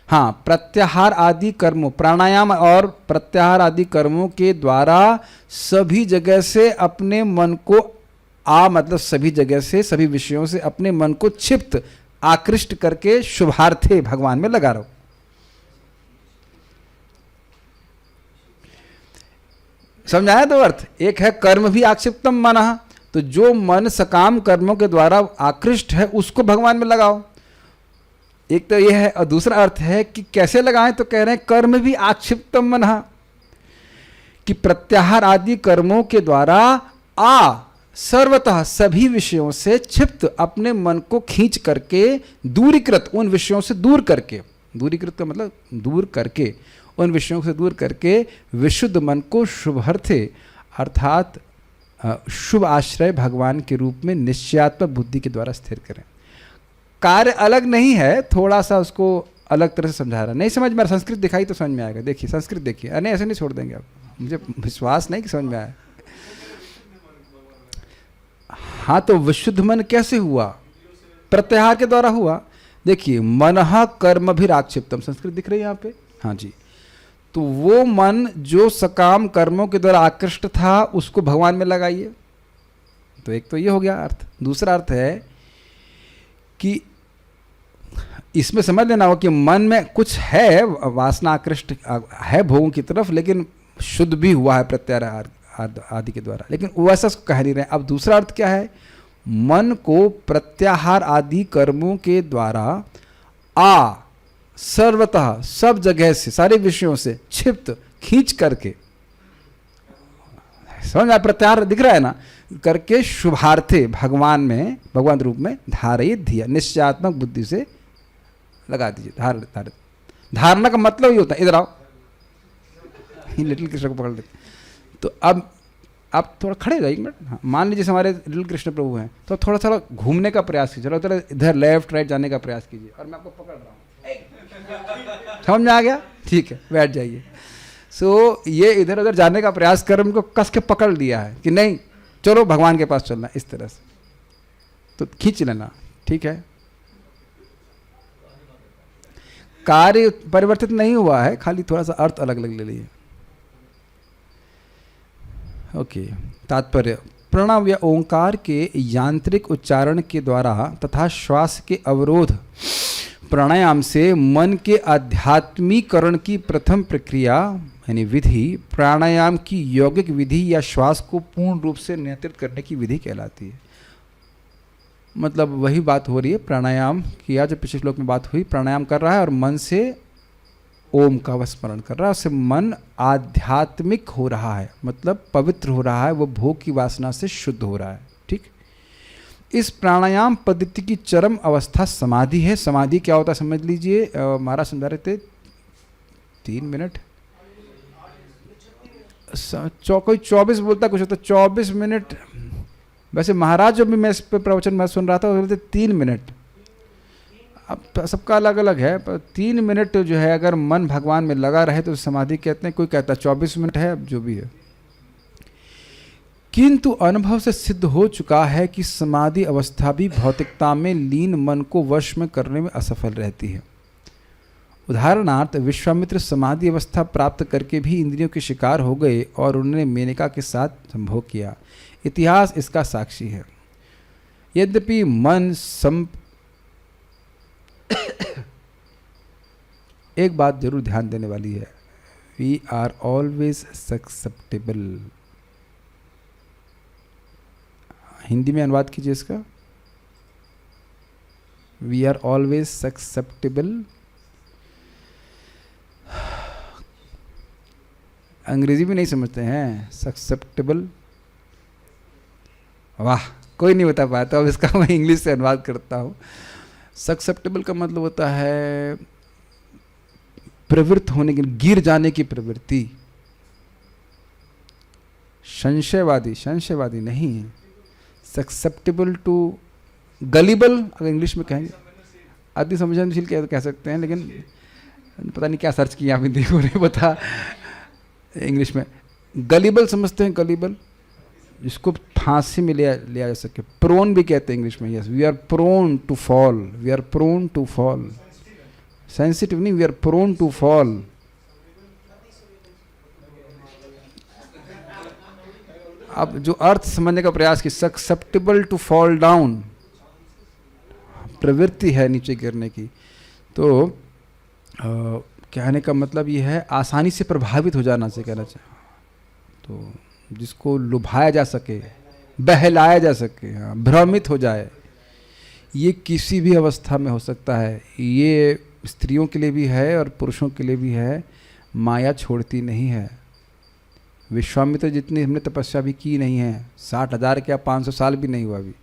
S1: हाँ, प्रत्याहार आदि कर्मों, प्राणायाम और प्रत्याहार आदि कर्मों के द्वारा सभी जगह से अपने मन को, आ मतलब सभी जगह से, सभी विषयों से अपने मन को क्षिप्त आकृष्ट करके शुभार्थे भगवान में लगा रहो। समझाया दो अर्थ? एक है कर्म भी आक्षिप्तम मनः, तो जो मन सकाम कर्मों के द्वारा आकृष्ट है उसको भगवान में लगाओ। एक तो यह है, और दूसरा अर्थ है कि कैसे लगाएं, तो कह रहे हैं कर्म भी आक्षिप्तम मनः, कि प्रत्याहार आदि कर्मों के द्वारा आ सर्वतः सभी विषयों से क्षिप्त अपने मन को खींच करके दूरीकृत, उन विषयों से दूर करके, दूरीकृत का मतलब दूर करके, उन विषयों से दूर करके विशुद्ध मन को शुभार्थे अर्थात शुभ आश्रय भगवान के रूप में निश्चयात्मक बुद्धि के द्वारा स्थिर करें। कार्य अलग नहीं है, थोड़ा सा उसको अलग तरह से समझा रहा। नहीं समझ में, संस्कृत दिखाई तो समझ में आएगा। देखिए संस्कृत देखिए, अरे ऐसे नहीं छोड़ देंगे आप, मुझे विश्वास नहीं कि समझ में आया। हाँ, तो विशुद्ध मन कैसे हुआ? प्रत्याहार के द्वारा हुआ। देखिए मनः कर्म भी आक्षिप्तम, संस्कृत दिख रही है यहाँ पे? हाँ जी। तो वो मन जो सकाम कर्मों के द्वारा आकृष्ट था उसको भगवान में लगाइए। तो एक तो ये हो गया अर्थ। दूसरा अर्थ है कि इसमें समझ लेना हो कि मन में कुछ है, वासना आकृष्ट है भोगों की तरफ, लेकिन शुद्ध भी हुआ है प्रत्याहार आदि के द्वारा, लेकिन वो ऐसा कह नहीं रहे। अब दूसरा अर्थ क्या है? मन को प्रत्याहार आदि कर्मों के द्वारा आ सर्वतः सब जगह से, सारे विषयों से क्षिप्त खींच करके, समझ आप? प्रत्याहार दिख रहा है ना, करके शुभार्थे भगवान में, भगवान रूप में धारयित धिया, निश्चयात्मक बुद्धि से लगा दीजिए। धारणा का मतलब ये होता है, इधर आओ, लिटिल कृष्ण को पकड़ लेते। तो अब आप थोड़ा खड़े हो जाइए एक मिनट। हाँ, मान लीजिए हमारे लिटिल कृष्ण प्रभु हैं, तो थोड़ा थोड़ा घूमने का प्रयास कीजिए, थोड़ा थोड़ा इधर लेफ्ट राइट जाने का प्रयास कीजिए, और मैं आपको पकड़ रहा हूँ। समझ में आ गया? ठीक है, बैठ जाइए। सो ये इधर उधर जाने का प्रयास कर, उनको कस के पकड़ लिया है कि नहीं चलो भगवान के पास चलना, इस तरह से। तो खींच लेना, ठीक है। कार्य परिवर्तित नहीं हुआ है, खाली थोड़ा सा अर्थ अलग अलग ले लिए। ओके, तात्पर्य, प्रणव या ओंकार के यांत्रिक उच्चारण के द्वारा तथा श्वास के अवरोध प्राणायाम से मन के आध्यात्मीकरण की प्रथम प्रक्रिया यानी विधि प्राणायाम की यौगिक विधि या श्वास को पूर्ण रूप से नियंत्रित करने की विधि कहलाती है। मतलब वही बात हो रही है प्राणायाम की, आज जो पिछले श्लोक में बात हुई, प्राणायाम कर रहा है और मन से ओम का स्मरण कर रहा है, उससे मन आध्यात्मिक हो रहा है, मतलब पवित्र हो रहा है, वो भोग की वासना से शुद्ध हो रहा है। ठीक, इस प्राणायाम पद्धति की चरम अवस्था समाधि है। समाधि क्या होता है समझ लीजिए, महाराज समझा रहे थे 3 मिनट, कोई 24 बोलता, कुछ होता 24 मिनट। वैसे महाराज जो भी मैं इस पर प्रवचन में सुन रहा था वो बोलते 3 मिनट। अब सबका अलग अलग है, पर 3 मिनट जो है अगर मन भगवान में लगा रहे तो समाधि कहते हैं, कोई कहता है 24 मिनट है, अब जो भी है। किंतु अनुभव से सिद्ध हो चुका है कि समाधि अवस्था भी भौतिकता में लीन मन को वश में करने में असफल रहती है। उदाहरणार्थ विश्वामित्र समाधि अवस्था प्राप्त करके भी इंद्रियों के शिकार हो गए और उन्होंने मेनका के साथ संभोग किया। इतिहास इसका साक्षी है। यद्यपि मन एक बात जरूर ध्यान देने वाली है, we are always susceptible. Hindi में अनुवाद कीजिए इसका, वी आर ऑलवेज ससेप्टेबल। अंग्रेजी भी नहीं समझते हैं, ससेप्टेबल। वाह, कोई नहीं बता पाया, तो अब इसका मैं इंग्लिश से अनुवाद करता हूँ। ससेप्टेबल का मतलब होता है प्रवृत्त होने की, गिर जाने की प्रवृत्ति। संशयवादी नहीं है। ससेप्टेबल टू गलीबल, अगर इंग्लिश में कहेंगे अति संवेदनशील कह सकते हैं, लेकिन पता नहीं क्या सर्च किया अभी, देखो नहीं पता इंग्लिश में। गलीबल समझते हैं, गलीबल जिसको फांसी में लिया जा सके। प्रोन भी कहते हैं इंग्लिश में। Yes, we are prone to fall, we are prone to fall. Sensitive नहीं, we are prone to fall. अब जो अर्थ समझने का प्रयास की, ससेप्टेबल टू फॉल डाउन, प्रवृत्ति है नीचे गिरने की। तो कहने का मतलब ये है आसानी से प्रभावित हो जाना से कहना चाहिए। तो जिसको लुभाया जा सके, बहलाया जा सके, भ्रमित हो जाए, ये किसी भी अवस्था में हो सकता है। ये स्त्रियों के लिए भी है और पुरुषों के लिए भी है। माया छोड़ती नहीं है। विश्वामित्र जितनी हमने तपस्या भी की नहीं है, 60,000 क्या 500 साल भी नहीं हुआ, अभी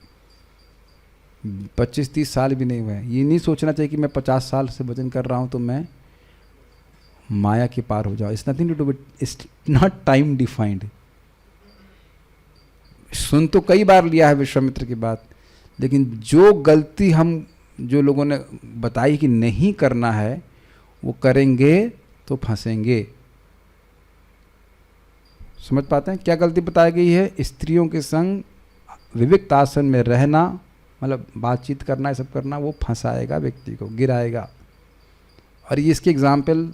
S1: 25-30 साल भी नहीं हुआ है। ये नहीं सोचना चाहिए कि मैं 50 साल से भजन कर रहा हूँ तो मैं माया के पार हो जाओ। It's nothing to do with, it's not time defined. सुन तो कई बार लिया है विश्वामित्र की बात, लेकिन जो गलती हम जो लोगों ने बताई कि नहीं करना है वो करेंगे तो फंसेंगे। समझ पाते हैं क्या गलती बताई गई है? स्त्रियों के संग विविक्त आसन में रहना, मतलब बातचीत करना, ये सब करना, वो फंसाएगा व्यक्ति को, गिराएगा। और ये इसके एग्जाम्पल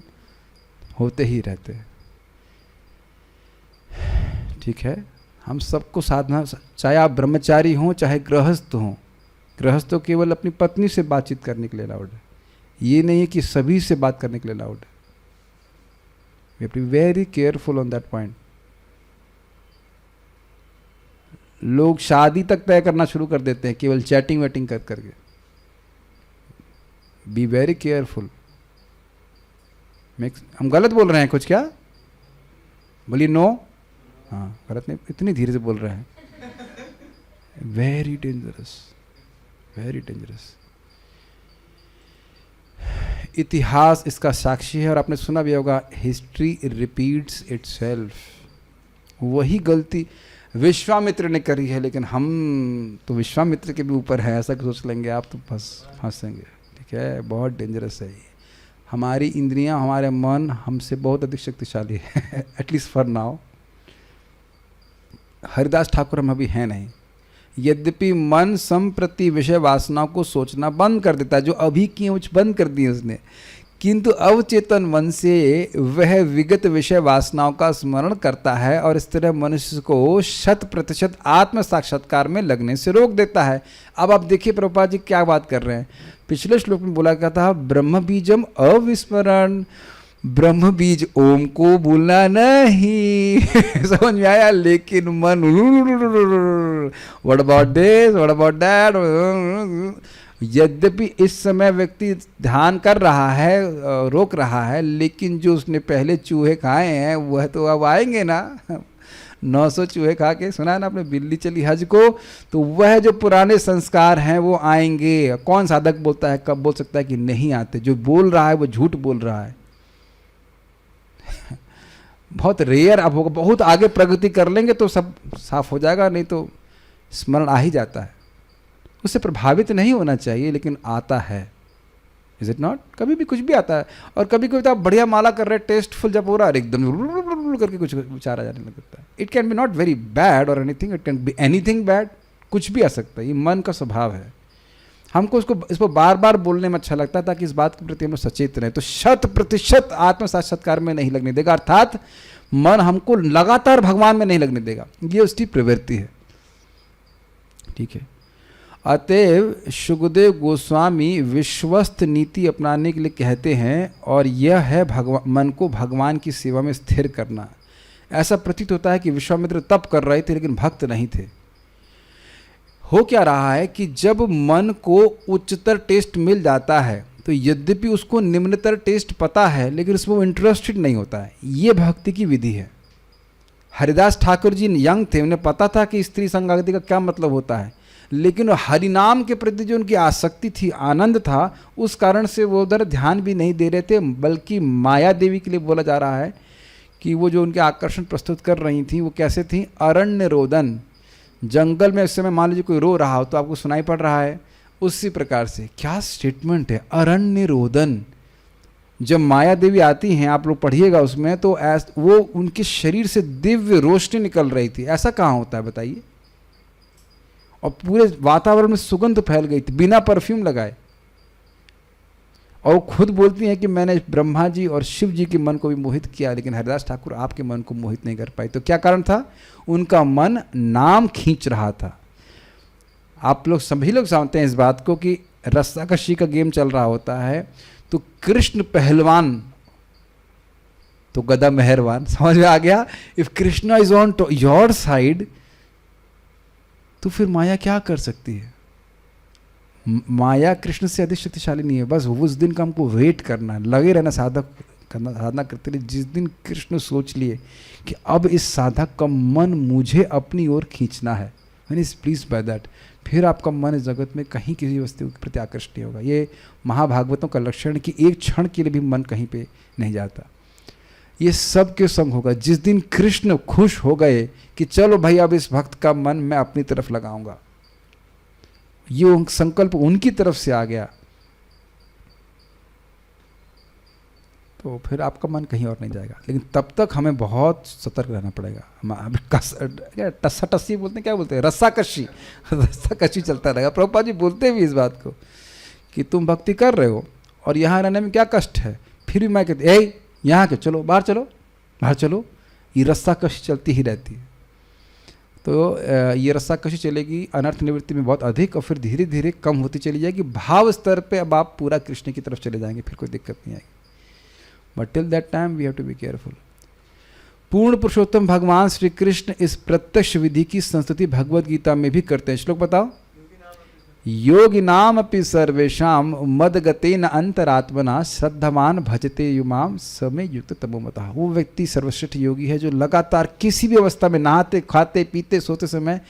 S1: होते ही रहते हैं। ठीक है, हम सबको साधना, चाहे आप ब्रह्मचारी हों चाहे गृहस्थ हों, गृहस्थ तो केवल अपनी पत्नी से बातचीत करने के लिए अलाउड है। ये नहीं है कि सभी से बात करने के लिए अलाउड है। We have to be very careful on that point. लोग शादी तक तय करना शुरू कर देते हैं केवल चैटिंग वेटिंग कर करके। B very careful. हम गलत बोल रहे हैं कुछ? क्या बोलिए? नो, हाँ गलत नहीं, इतनी धीरे से बोल रहे हैं। Very dangerous, very dangerous. इतिहास इसका साक्षी है और आपने सुना भी होगा, हिस्ट्री रिपीट्स इटसेल्फ। वही गलती विश्वामित्र ने करी है, लेकिन हम तो विश्वामित्र के भी ऊपर है ऐसा सोच लेंगे आप तो फंसेंगे। ठीक है, बहुत डेंजरस है ये। हमारी इंद्रियां, हमारे मन हमसे बहुत अधिक शक्तिशाली है at least for now. Haridas Thakur हम अभी हैं नहीं, यद्यपि मन संप्रति विषय वासनाओं को सोचना बंद कर देता है, जो अभी किए वो बंद कर दिए उसने, किंतु अवचेतन मन से वह विगत विषय वासनाओं का स्मरण करता है और इस तरह मनुष्य को 100% आत्म साक्षात्कार में लगने से रोक देता है। अब आप देखिए प्रभुपाद जी क्या बात कर रहे हैं। पिछले श्लोक में बोला गया था ब्रह्म बीजम अविस्मरण, ब्रह्म बीज ओम को भूलना नहीं समझ में आया, लेकिन मन what about this, what about that. यद्यपि इस समय व्यक्ति ध्यान कर रहा है, रोक रहा है, लेकिन जो उसने पहले चूहे खाए हैं वह तो अब आएंगे ना। 900 चूहे खा के, सुना है ना आपने, बिल्ली चली हज को, तो वह जो पुराने संस्कार हैं वो आएंगे। कौन साधक बोलता है, कब बोल सकता है कि नहीं आते? जो बोल रहा है वो झूठ बोल रहा है। बहुत रेयर अब होगा, बहुत आगे प्रगति कर लेंगे तो सब साफ हो जाएगा, नहीं तो स्मरण आ ही जाता है। उससे प्रभावित नहीं होना चाहिए, लेकिन आता है। Is it not? कभी भी कुछ भी आता है, और कभी कभी तो आप बढ़िया माला कर रहे हैं, टेस्टफुल जब हो रहा है, एकदम करके कुछ विचार आ जाने लगता है। It can be not very bad और anything, it can be anything bad, कुछ भी आ सकता है। ये मन का स्वभाव है। हमको इसको बार बार बोलने में अच्छा लगता है ताकि इस बात के प्रति हम लोग सचेत रहें। तो 100% आत्म साक्षात्कार में नहीं लगने देगा, अर्थात मन हमको लगातार भगवान में नहीं लगने देगा, ये उसकी प्रवृत्ति है। ठीक है। अतएव सुखदेव गोस्वामी विश्वस्त नीति अपनाने के लिए कहते हैं, और यह है मन को भगवान की सेवा में स्थिर करना। ऐसा प्रतीत होता है कि विश्वामित्र तप कर रहे थे लेकिन भक्त नहीं थे। हो क्या रहा है कि जब मन को उच्चतर टेस्ट मिल जाता है तो यद्यपि उसको निम्नतर टेस्ट पता है लेकिन उसमें वो इंटरेस्टेड नहीं होता है। ये भक्ति की विधि है। हरिदास ठाकुर जी यंग थे, उन्हें पता था कि स्त्री संगाति का क्या मतलब होता है, लेकिन हरिनाम के प्रति जो उनकी आसक्ति थी, आनंद था, उस कारण से वो उधर ध्यान भी नहीं दे रहे थे। बल्कि माया देवी के लिए बोला जा रहा है कि वो जो उनके आकर्षण प्रस्तुत कर रही थी वो कैसे थी, अरण्य रोदन। जंगल में इस समय मान लीजिए कोई रो रहा हो तो आपको सुनाई पड़ रहा है, उसी प्रकार से। क्या स्टेटमेंट है, अरण्य रोदन। जब माया देवी आती हैं, आप लोग पढ़िएगा उसमें, तो वो उनके शरीर से दिव्य रोशनी निकल रही थी। ऐसा कहाँ होता है बताइए? और पूरे वातावरण में सुगंध फैल गई थी बिना परफ्यूम लगाए। और वो खुद बोलती हैं कि मैंने ब्रह्मा जी और शिव जी के मन को भी मोहित किया, लेकिन हरिदास ठाकुर आपके मन को मोहित नहीं कर पाई। तो क्या कारण था? उनका मन नाम खींच रहा था। आप लोग सभी लोग जानते हैं इस बात को कि रस्साकशी का गेम चल रहा होता है, तो कृष्ण पहलवान तो गदा मेहरबान। समझ में आ गया? If Krishna is on your side, तो फिर माया क्या कर सकती है? माया कृष्ण से अधिक शक्तिशाली नहीं है। बस उस दिन का हमको वेट करना है, लगे रहना, साधना करते रहे। जिस दिन कृष्ण सोच लिए कि अब इस साधक का मन मुझे अपनी ओर खींचना है, मैंने इज प्लीज बाय दैट, फिर आपका मन इस जगत में कहीं किसी वस्तु के प्रति आकृष्ट नहीं होगा। ये महाभागवतों का लक्षण है कि एक क्षण के लिए भी मन कहीं पे नहीं जाता। ये सब के संग होगा। जिस दिन कृष्ण खुश हो गए कि चलो भाई अब इस भक्त का मन मैं अपनी तरफ लगाऊंगा, ये संकल्प उनकी तरफ से आ गया, तो फिर आपका मन कहीं और नहीं जाएगा। लेकिन तब तक हमें बहुत सतर्क रहना पड़ेगा। टस्सी बोलते हैं, क्या बोलते हैं, रस्साकशी। रस्साकशी चलता रहेगा। प्रभुपाद जी बोलते भी इस बात को कि तुम भक्ति कर रहे हो और यहाँ रहने में क्या कष्ट है, फिर भी मैं कहती ए यहाँ के चलो, बाहर चलो, बाहर चलो। ये रस्साकशी चलती ही रहती है। तो ये रस्साकशी चलेगी अनर्थ निवृत्ति में बहुत अधिक, और फिर धीरे धीरे कम होती चली जाएगी। भाव स्तर पे अब आप पूरा कृष्ण की तरफ चले जाएंगे, फिर कोई दिक्कत नहीं आएगी। But till that time we have to be careful. पूर्ण पुरुषोत्तम भगवान श्री कृष्ण इस प्रत्यक्ष विधि की संस्तुति भगवद गीता में भी करते हैं। श्लोक बताओ। योगिनाम अपि सर्वेषाम मदगतेन अंतरात्मना श्रद्धमान भजते युमाम समय युक्त तमोमतः। वो व्यक्ति सर्वश्रेष्ठ योगी है जो लगातार किसी भी अवस्था में, नहाते खाते पीते सोते समय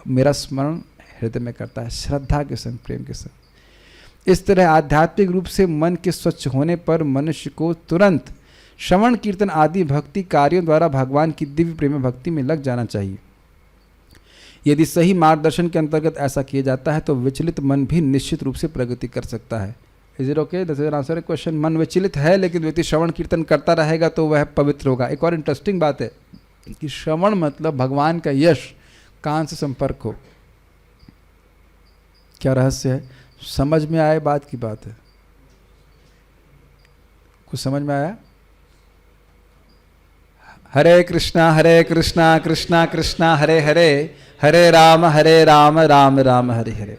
S1: मेरा स्मरण हृदय में करता है, श्रद्धा के संग, प्रेम के संग। इस तरह आध्यात्मिक रूप से मन के स्वच्छ होने पर मनुष्य को तुरंत श्रवण कीर्तन आदि भक्ति कार्यों द्वारा भगवान की दिव्य प्रेम भक्ति में लग जाना चाहिए। यदि सही मार्गदर्शन के अंतर्गत ऐसा किया जाता है तो विचलित मन भी निश्चित रूप से प्रगति कर सकता है। Is it okay? This is answer A question. मन विचलित है लेकिन व्यक्ति श्रवण कीर्तन करता रहेगा तो वह पवित्र होगा। एक और इंटरेस्टिंग बात है कि श्रवण मतलब भगवान का यश, कान से संपर्क हो। क्या रहस्य है? समझ में आए बात की बात है। कुछ समझ में आया? हरे कृष्णा कृष्णा कृष्णा हरे हरे, हरे राम राम राम हरे हरे।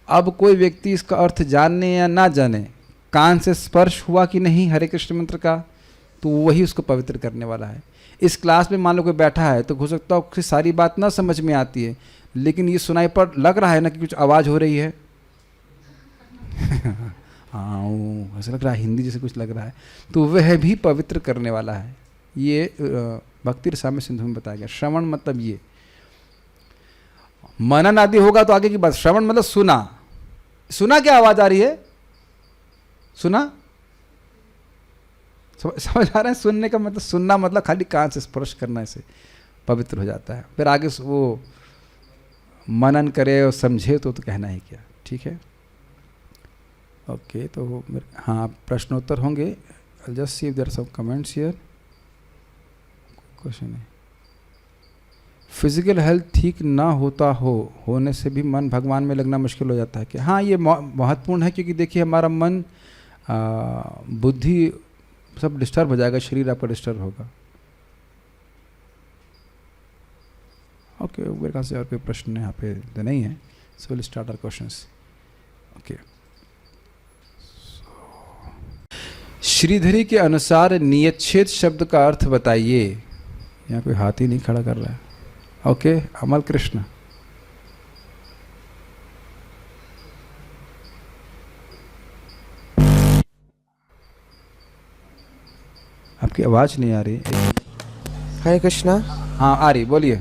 S1: अब कोई व्यक्ति इसका अर्थ जानने या ना जाने, कान से स्पर्श हुआ कि नहीं हरे कृष्ण मंत्र का, तो वही उसको पवित्र करने वाला है। इस क्लास में मान लो कोई बैठा है तो हो सकता है उसकी सारी बात ना समझ में आती है, लेकिन ये सुनाई पर लग रहा है ना कि कुछ आवाज़ हो रही है। हाँ, ऐसा लग रहा है हिंदी जैसे कुछ लग रहा है, तो वह भी पवित्र करने वाला है। ये भक्ति रसामृत सिंधु में बताया गया। श्रवण मतलब ये, मनन आदि होगा तो आगे की बात। श्रवण मतलब सुना। सुना क्या आवाज आ रही है? सुना? समझ आ रहा है? सुनने का मतलब, सुनना मतलब खाली कान से स्पर्श करना से पवित्र हो जाता है। फिर आगे वो मनन करे और समझे तो कहना ही क्या। ठीक है, ओके। तो हाँ, प्रश्नोत्तर होंगे। Just see if there are some comments here. Question है, फिजिकल हेल्थ ठीक ना होने से भी मन भगवान में लगना मुश्किल हो जाता है क्या? हाँ, ये महत्वपूर्ण है, क्योंकि देखिए हमारा मन बुद्धि सब डिस्टर्ब हो जाएगा, शरीर आपका डिस्टर्ब होगा। ओके, मेरे ख्याल से और कोई प्रश्न यहाँ पे तो नहीं है। So will start our questions. Okay, Shridhari के अनुसार नियच्छेद शब्द का अर्थ बताइए। यहाँ कोई हाथ ही नहीं खड़ा कर रहा है। ओके, अमल कृष्ण। आपकी आवाज नहीं आ रही।
S4: हरे कृष्णा।
S1: हाँ, आ रही, बोलिए।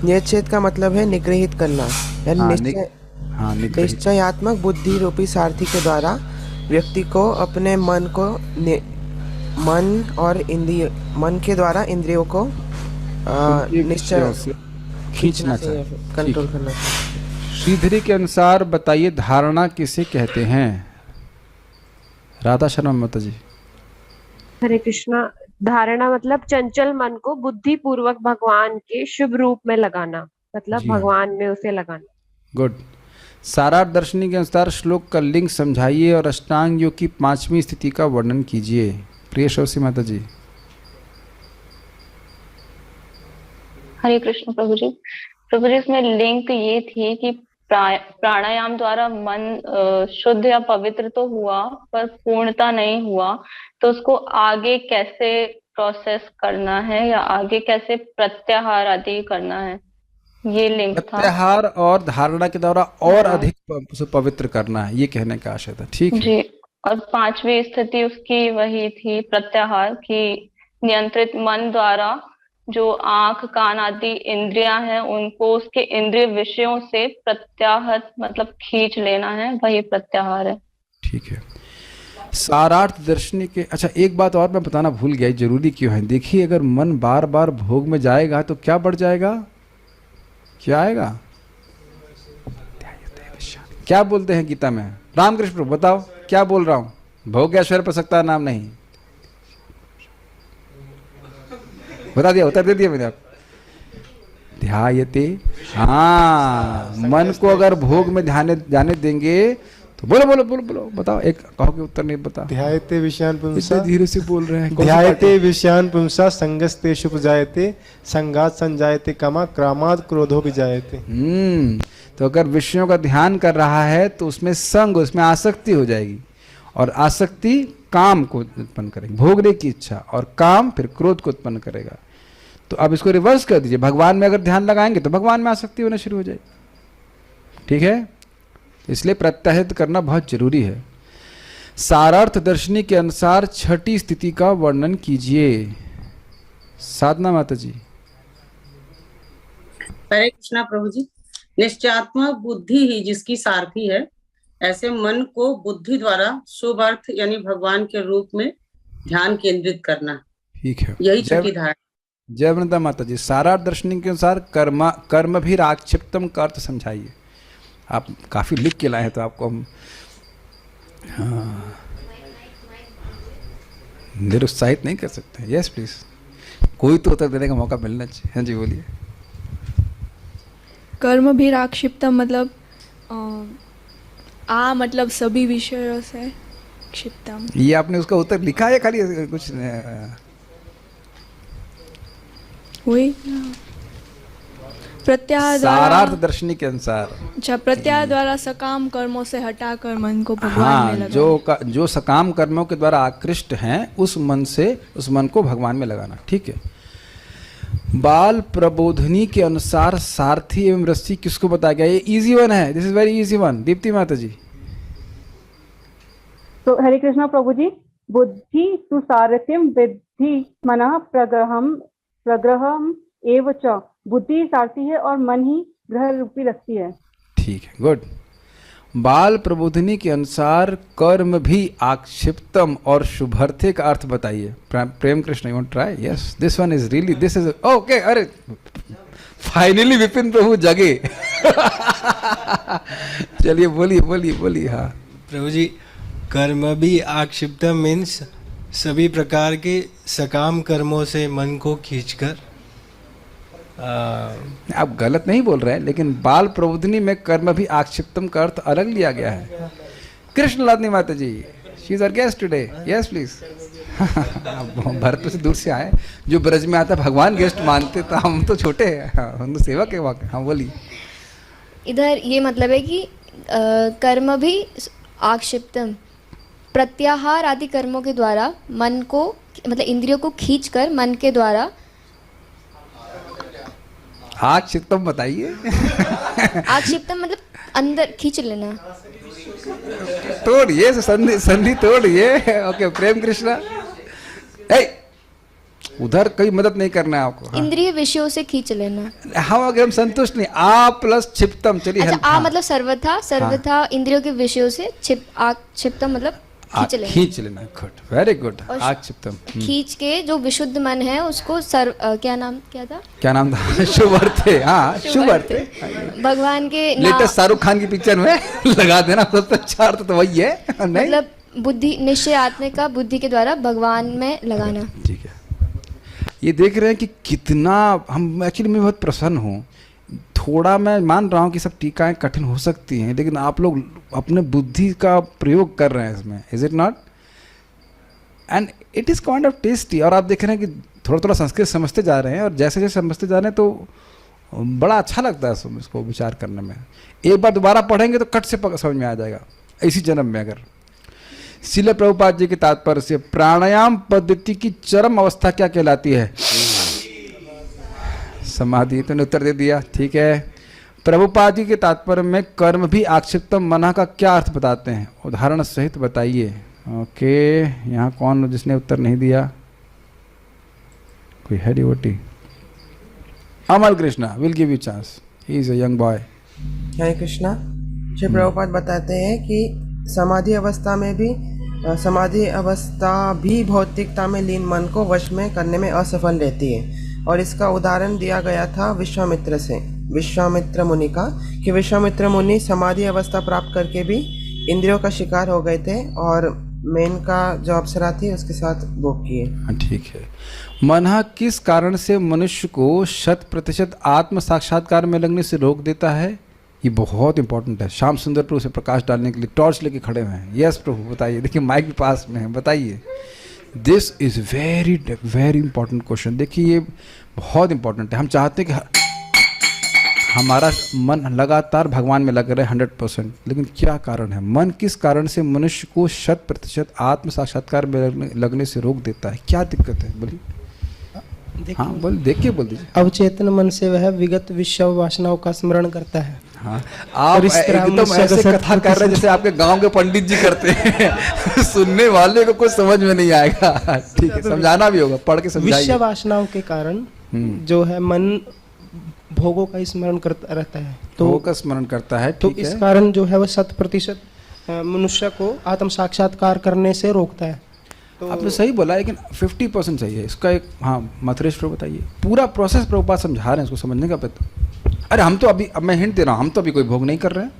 S4: नियच्छेद का मतलब है निग्रहित करना, यानी
S1: निग्रहित।
S4: निश्चयात्मक बुद्धि रूपी सारथी के द्वारा व्यक्ति को अपने मन को मन के द्वारा इंद्रियों को निश्चय
S1: खींचना चाहिए,
S4: कंट्रोल करना चाहिए।
S1: श्रीधरी के अनुसार बताइए, धारणा किसे कहते हैं? राधा शर्मा माता जी।
S5: हरे कृष्णा। धारणा मतलब चंचल मन को बुद्धि पूर्वक भगवान के शुभ रूप में लगाना, मतलब
S1: जी हाँ।
S5: भगवान में उसे लगाना।
S1: गुड। सारार्थ दर्शनी के अनुसार श्लोक का लिंग समझाइए और अष्टांग योग की 5वीं स्थिति का वर्णन कीजिए। प्रिय शोसी माता जी।
S6: हरे कृष्ण प्रभु जी। प्रभु जी, इसमें लिंक ये थी कि प्राणायाम द्वारा मन शुद्ध या पवित्र तो हुआ पर पूर्णता नहीं हुआ, तो उसको आगे कैसे प्रोसेस करना है या आगे कैसे प्रत्याहार आदि करना है, ये लिंक था।
S1: प्रत्याहार और धारणा के द्वारा और अधिक उसे पवित्र करना है, ये कहने का आशय था। ठीक है
S6: जी। और 5वीं स्थिति उसकी वही थी, प्रत्याहार, की नियंत्रित मन द्वारा जो आंख कान आदि इंद्रियां हैं उनको उसके इंद्रिय विषयों से प्रत्याहत मतलब खींच लेना है, वही प्रत्याहार है।
S1: ठीक है। सारार्थ दर्शनी के, अच्छा एक बात और मैं बताना भूल गया, जरूरी क्यों है। देखिए, अगर मन बार बार भोग में जाएगा तो क्या बढ़ जाएगा? क्या आएगा? क्या बोलते हैं गीता में? रामकृष्ण प्रभु बताओ, क्या बोल रहा हूं? भोग ऐश्वर्य पर सकता नाम नहीं। बता दिया, उत्तर दे दिया मैंने आप। ध्यायते। हाँ, मन को अगर भोग में जाने देंगे तो बोलो बोलो बोलो बोलो, बताओ। एक कहो कि उत्तर नहीं बता।
S7: ध्यायते विषयान पुंसा,
S1: धीरे से बोल रहे हैं।
S7: ध्यायते विषयान पुंसा संगस्तेषु उपजायते, संगात संजायते कामा, क्रामाद क्रोधो विजायते।
S1: तो अगर विषयों का ध्यान कर रहा है तो उसमें संग, उसमें आसक्ति हो जाएगी, और आसक्ति काम को उत्पन्न करेगी, भोगने की इच्छा, और काम फिर क्रोध को उत्पन्न करेगा। तो अब इसको रिवर्स कर दीजिए, भगवान में अगर ध्यान लगाएंगे तो भगवान में आसक्ति होना शुरू हो जाएगी। ठीक है, इसलिए प्रत्याहित करना बहुत जरूरी है। सारार्थ दर्शनी के अनुसार 6ठी स्थिति का वर्णन कीजिए। साधना माता जी।
S8: हरे कृष्णा प्रभु जी। निश्चयात्मक बुद्धि ही जिसकी सारथी है, ऐसे मन को बुद्धि द्वारा शुभ अर्थ यानी भगवान के रूप में ध्यान केंद्रित करना।
S1: ठीक है,
S8: यही छठी धारणा।
S1: जय वृंदा माता जी। सारार्थ दर्शनी के अनुसार कर्म भी राक्षिप्तम का अर्थ समझाइए। आप काफी लिख के लाए हैं तो आपको हम निरुत्साहित नहीं कर सकते। यस प्लीज, कोई तो उत्तर देने का मौका मिलना चाहिए। हाँ जी बोलिए।
S9: कर्म भी राक्षिप्तम मतलब मतलब सभी विषयों से क्षिप्तम।
S1: ये आपने उसका उत्तर लिखा है खाली कुछ
S9: वही प्रत्याहार
S1: सारार्थ
S9: द्वारा,
S1: दर्शनी के अनुसार।
S9: अच्छा, प्रत्याहार द्वारा सकाम कर्मों से हटाकर मन को भगवान में
S1: हाँ,
S9: लगाना।
S1: जो सकाम कर्मों के द्वारा आकृष्ट हैं उस मन को भगवान में लगाना। ठीक है। बाल प्रबोधनी के अनुसार सारथी एवं रस्सी किसको बताया गया? ये इजी वन है, this is very easy one. Deepti माता जी।
S10: तो हरे कृष्णा प्रभु जी, बुद्धि तु सारथ्यम विद्धि मनः प्रग्रहम एव च। बुद्धि सारथी है और मन ही ग्रह रूपी रस्सी है।
S1: ठीक है, गुड। बाल प्रबोधनी के अनुसार कर्म भी आक्षिप्तम और शुभर्थे का अर्थ बताइए। Prem Krishna, you want try? Yes, this one is really, this is okay. अरे फाइनली विपिन प्रभु जगे। चलिए बोलिए बोलिए बोलिए। हाँ
S11: प्रभु जी, कर्म भी आक्षिप्तम मीन्स सभी प्रकार के सकाम कर्मों से मन को खींचकर।
S1: आप गलत नहीं बोल रहे हैं, लेकिन बाल प्रबोधनी में कर्म भी आक्षिप्तम का अर्थ अलग लिया गया है। कृष्णलादनी माता जी, she is our guest today. Yes please. Bharatpur से दूर से आए, जो ब्रज में आता भगवान गेस्ट मानते, तो हम तो छोटे हैं। हाँ, हम तो सेवक है वहाँ। हाँ बोलिए।
S2: इधर ये मतलब है कि कर्म भी आक्षिप्तम, प्रत्याहार आदि कर्मों के द्वारा मन को, मतलब इंद्रियों को खींचकर मन के द्वारा।
S1: आक्षिप्तम बताइए।
S2: आक्षिप्तम मतलब अंदर खींच लेना।
S1: तोड़िए संधि तोड़िए। ओके, प्रेम कृष्णा। उधर कोई मदद नहीं करना है आपको।
S2: इंद्रिय विषयों से खींच लेना।
S1: हम संतुष्ट नहीं। आ प्लस क्षिप्तम। चलिए।
S2: अच्छा, आ मतलब सर्वथा इंद्रियों के विषयों से, क्षिप्तम मतलब खींच लेना। Good, very good. आक्षिप्तम खींच के जो विशुद्ध मन है उसको क्या नाम था?
S1: शुभर्थे। हाँ, शुभर्थे।
S2: भगवान के
S1: लेटेस्ट शाहरुख खान की पिक्चर में लगा देना। सबसे अच्छा अर्थ तो वही है। नहीं,
S2: मतलब बुद्धि, निश्चय आत्मा का बुद्धि के द्वारा भगवान में लगाना।
S1: ठीक है। ये देख रहे हैं कि कितना हम, एक्चुअली मैं बहुत प्रसन्न हूँ। थोड़ा मैं मान रहा हूँ कि सब टीकाएं कठिन हो सकती हैं, लेकिन आप लोग अपने बुद्धि का प्रयोग कर रहे हैं इसमें। Is it not? And it is kind of tasty. और आप देख रहे हैं कि थोड़ा थोड़ा संस्कृत समझते जा रहे हैं, और जैसे जैसे समझते जा रहे हैं तो बड़ा अच्छा लगता है इसको विचार करने में। एक बार दोबारा पढ़ेंगे तो कट से समझ में आ जाएगा इसी जन्म में। अगर श्रील प्रभुपाद जी के तात्पर्य से प्राणायाम पद्धति की चरम अवस्था क्या कहलाती है? समाधि। तो ने उत्तर दे दिया। ठीक है। प्रभुपाद जी के तात्पर्य में कर्म भी आक्षिप्तम मना का क्या अर्थ बताते हैं? उदाहरण सहित बताइए। ओके, यहाँ कौन जिसने उत्तर नहीं दिया? कोई है devotee? Amal Krishna, will give you chance, he is a young boy.
S4: Hare Krishna. Shri Prabhupada बताते हैं कि समाधि अवस्था भी भौतिकता में लीन मन को वश में करने में असफल रहती है। और इसका उदाहरण दिया गया था विश्वामित्र मुनि का, कि विश्वामित्र मुनि समाधि अवस्था प्राप्त करके भी इंद्रियों का शिकार हो गए थे और मेन का जो अप्सरा थी उसके साथ भोग किए।
S1: ठीक है। मन किस कारण से मनुष्य को 100% आत्म साक्षात्कार में लगने से रोक देता है? ये बहुत इंपॉर्टेंट है। श्याम सुंदर प्रभु से प्रकाश डालने के लिए टॉर्च लेके खड़े हुए हैं। यस प्रभु बताइए। देखिए माइक भी पास में है, बताइए। This is very very important question. देखिए ये बहुत इंपॉर्टेंट है। हम चाहते हैं कि हमारा मन लगातार भगवान में लग रहा है 100%, लेकिन क्या कारण है? मन किस कारण से मनुष्य को 100% आत्म साक्षात्कार में लगने से रोक देता है? क्या दिक्कत है? बोलिए। हाँ बोल, देखिए बोल दीजिए।
S12: अवचेतन मन से वह विगत विषय वासनाओं का स्मरण करता है।
S1: हाँ, आप एकदम ऐसे कथा कर रहे हैं जैसे आपके गांव के पंडित जी करते हैं। सुनने वाले को कुछ समझ में नहीं आएगा। ठीक है, समझाना भी होगा, पढ़ के समझाइए।
S12: विषय वासनाओं के कारण जो है मन भोगों का स्मरण करता रहता है, तो
S1: भोगों का स्मरण करता है।
S12: तो इस कारण जो है वह 100% मनुष्य को आत्म साक्षात्कार करने से रोकता है। तो
S1: आपने सही बोला, लेकिन 50% सही है इसका। एक हाँ मथुरेश प्रभु बताइए। पूरा प्रोसेस प्रभुपाद समझा रहे हैं, इसको समझने का पता। अरे हम तो अभी, अब मैं हिंट दे रहा हूँ, हम तो अभी कोई भोग नहीं कर रहे हैं,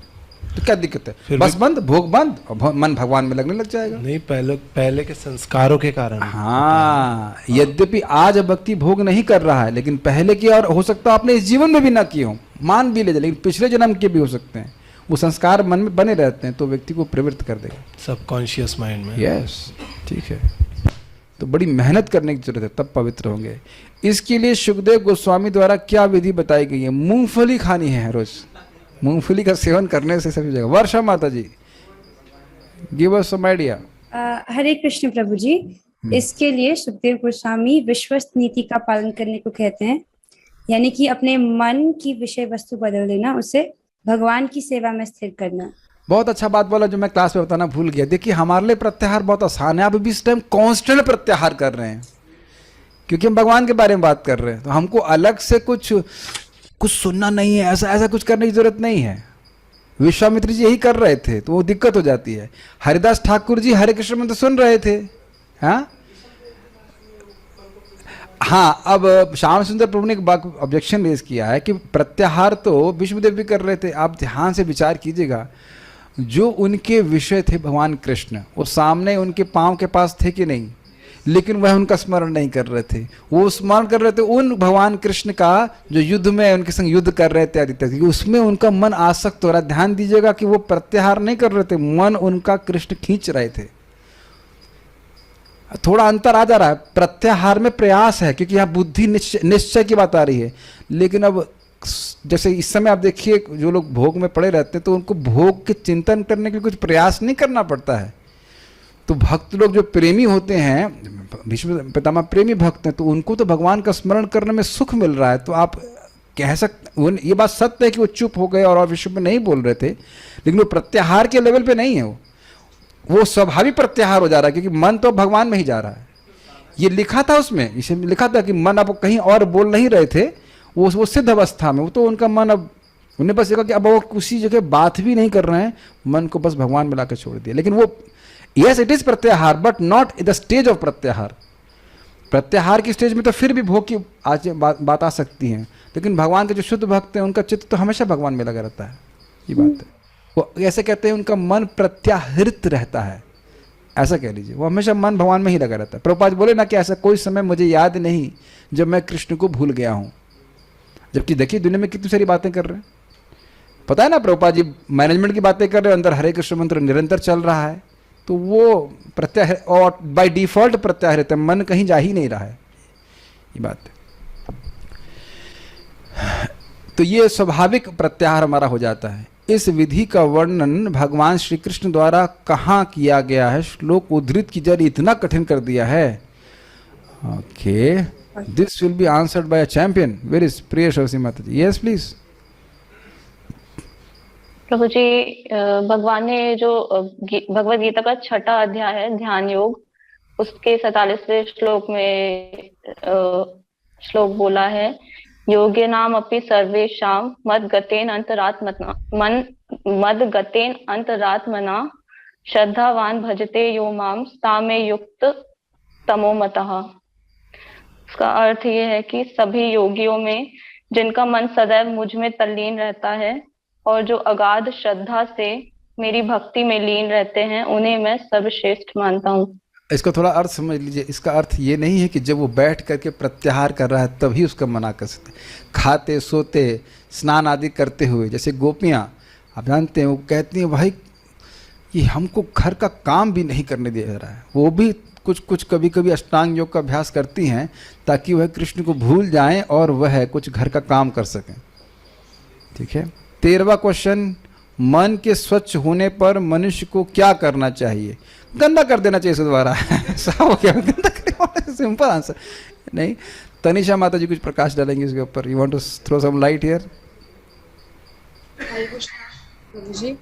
S1: तो क्या दिक्कत है? बस बंद, भोग बंद, और मन भगवान में लगने लग जाएगा।
S7: नहीं, पहले के संस्कारों के कारण।
S1: हाँ, यद्यपि आज व्यक्ति भोग नहीं कर रहा है, लेकिन पहले की, और हो सकता है आपने इस जीवन में भी ना किए हो, मान भी ले जाए, लेकिन पिछले जन्म के भी हो सकते हैं। वो संस्कार मन में बने रहते हैं तो व्यक्ति को प्रवृत्त कर देगा
S11: सबकॉन्शियस माइंड में।
S1: यस, ठीक है। तो बड़ी मेहनत करने की जरूरत है, तब पवित्र होंगे। इसके लिए सुखदेव गोस्वामी द्वारा क्या विधि बताई गई है? मूंगफली खानी है रोज, मूंगफली का सेवन करने से सभी जगह। वर्षा माता जी, गिव अस सम आइडिया।
S13: हरे कृष्ण प्रभु जी। इसके लिए सुखदेव गोस्वामी विश्वस्त नीति का पालन करने को कहते हैं, यानी कि अपने मन की विषय वस्तु बदल देना, उसे भगवान की सेवा में स्थिर करना।
S1: बहुत अच्छा बात बोला जो मैं क्लास में बताना भूल गया। देखिए हमारे लिए प्रत्याहार बहुत आसान है, आप अभी इस टाइम कांस्टेंट प्रत्याहार कर रहे हैं क्योंकि हम भगवान के बारे में बात कर रहे हैं, तो हमको अलग से कुछ सुनना नहीं है, ऐसा कुछ करने की जरूरत नहीं है। विश्वामित्र जी यही कर रहे थे तो वो दिक्कत हो जाती है। हरिदास ठाकुर जी हरे कृष्ण मंत्र सुन रहे थे। हाँ, अब श्याम सुंदर प्रभु ने एक बात ऑब्जेक्शन रेज किया है कि प्रत्याहार तो विष्णुदेव भी कर रहे थे। आप ध्यान से विचार कीजिएगा, जो उनके विषय थे भगवान कृष्ण, वो सामने उनके पांव के पास थे कि नहीं, लेकिन वह उनका स्मरण नहीं कर रहे थे। वो स्मरण कर रहे थे उन भगवान कृष्ण का जो युद्ध में उनके संग युद्ध कर रहे थे आदित्य, उसमें उनका मन आसक्त हो रहा। ध्यान दीजिएगा कि वो प्रत्याहार नहीं कर रहे थे, मन उनका कृष्ण खींच रहे थे। थोड़ा अंतर आ जा रहा है। प्रत्याहार में प्रयास है क्योंकि यहाँ बुद्धि निश्चय की बात आ रही है, लेकिन अब जैसे इस समय आप देखिए जो लोग भोग में पड़े रहते हैं तो उनको भोग के चिंतन करने के लिए कुछ प्रयास नहीं करना पड़ता है। तो भक्त लोग जो प्रेमी होते हैं, भीष्म पितामह प्रेमी भक्त हैं, तो उनको तो भगवान का स्मरण करने में सुख मिल रहा है। तो आप कह सकते, ये बात सत्य है कि वो चुप हो गए और विश्व में नहीं बोल रहे थे, लेकिन वो प्रत्याहार के लेवल पे नहीं है। वो स्वाभाविक प्रत्याहार हो जा रहा है क्योंकि मन तो भगवान में ही जा रहा है। ये लिखा था उसमें, इसे लिखा था कि मन अब कहीं और बोल नहीं रहे थे, वो सिद्ध अवस्था में, वो तो उनका मन अब उन्हें बस देखा कि अब वो किसी जगह बात भी नहीं कर रहे हैं, मन को बस भगवान में लाकर छोड़ दिया। लेकिन वो यस इट इज प्रत्याहार but not the stage of प्रत्याहार। प्रत्याहार की स्टेज में तो फिर भी भोग की आज बात आ सकती है, लेकिन भगवान के जो शुद्ध भक्त हैं उनका चित्त तो हमेशा भगवान में लगा रहता है। ये बात है। वो ऐसे कहते हैं उनका मन प्रत्याहृत रहता है, ऐसा कह लीजिए, वो हमेशा मन भगवान में ही लगा रहता है। प्रभुपाद बोले ना कि ऐसा कोई समय मुझे याद नहीं जब मैं कृष्ण को भूल गया हूँ। जबकि देखिए दुनिया में कितनी सारी बातें कर रहे हैं, पता है ना, प्रभुपाद जी मैनेजमेंट की बातें कर रहे हैं, अंदर हरे कृष्ण मंत्र निरंतर चल रहा है, तो वो प्रत्याह और बाय डिफॉल्ट प्रत्याहृत है, मन कहीं जा ही नहीं रहा है। ये बात है। तो ये स्वाभाविक प्रत्याहार हमारा हो जाता है। इस विधि का वर्णन भगवान श्री कृष्ण द्वारा कहाँ किया गया है? श्लोक उद्धृत की जरिए इतना कठिन कर दिया है। Okay, this will be answered by a champion. Where is प्रिय सरस्वती माता जी? Yes please.
S6: प्रभु जी, भगवान ने जो भगवद गीता का 6वां अध्याय है ध्यान योग, उसके 47वें श्लोक में श्लोक बोला है, योग्य नाम अपि सर्वेषां मद गतेन अंतरात्मना श्रद्धावान भजते यो माम तामे युक्त तमो मतः। उसका अर्थ ये है कि सभी योगियों में जिनका मन सदैव मुझ में तल्लीन रहता है और जो अगाध श्रद्धा से मेरी भक्ति में लीन रहते हैं, उन्हें मैं सर्वश्रेष्ठ मानता हूँ।
S1: इसका थोड़ा अर्थ समझ लीजिए। इसका अर्थ ये नहीं है कि जब वो बैठ करके प्रत्याहार कर रहा है तभी उसका मन आकर्षित है। खाते सोते स्नान आदि करते हुए, जैसे गोपियाँ आप जानते हैं, वो कहती हैं भाई ये हमको घर का काम भी नहीं करने दिया रहा है। वो भी कुछ कभी कभी अष्टांग योग का अभ्यास करती हैं ताकि वह कृष्ण को भूल जाएं और वह कुछ घर का काम कर सकें। ठीक है। 13वां क्वेश्चन, मन के स्वच्छ होने पर मनुष्य को क्या करना चाहिए? गंदा कर देना चाहिए दोबारा। साफ हो गया, गंदा करें, सिंपल आंसर। नहीं, तनिषा माता जी कुछ प्रकाश डालेंगे इसके ऊपर। You want to throw some light here?
S14: जी,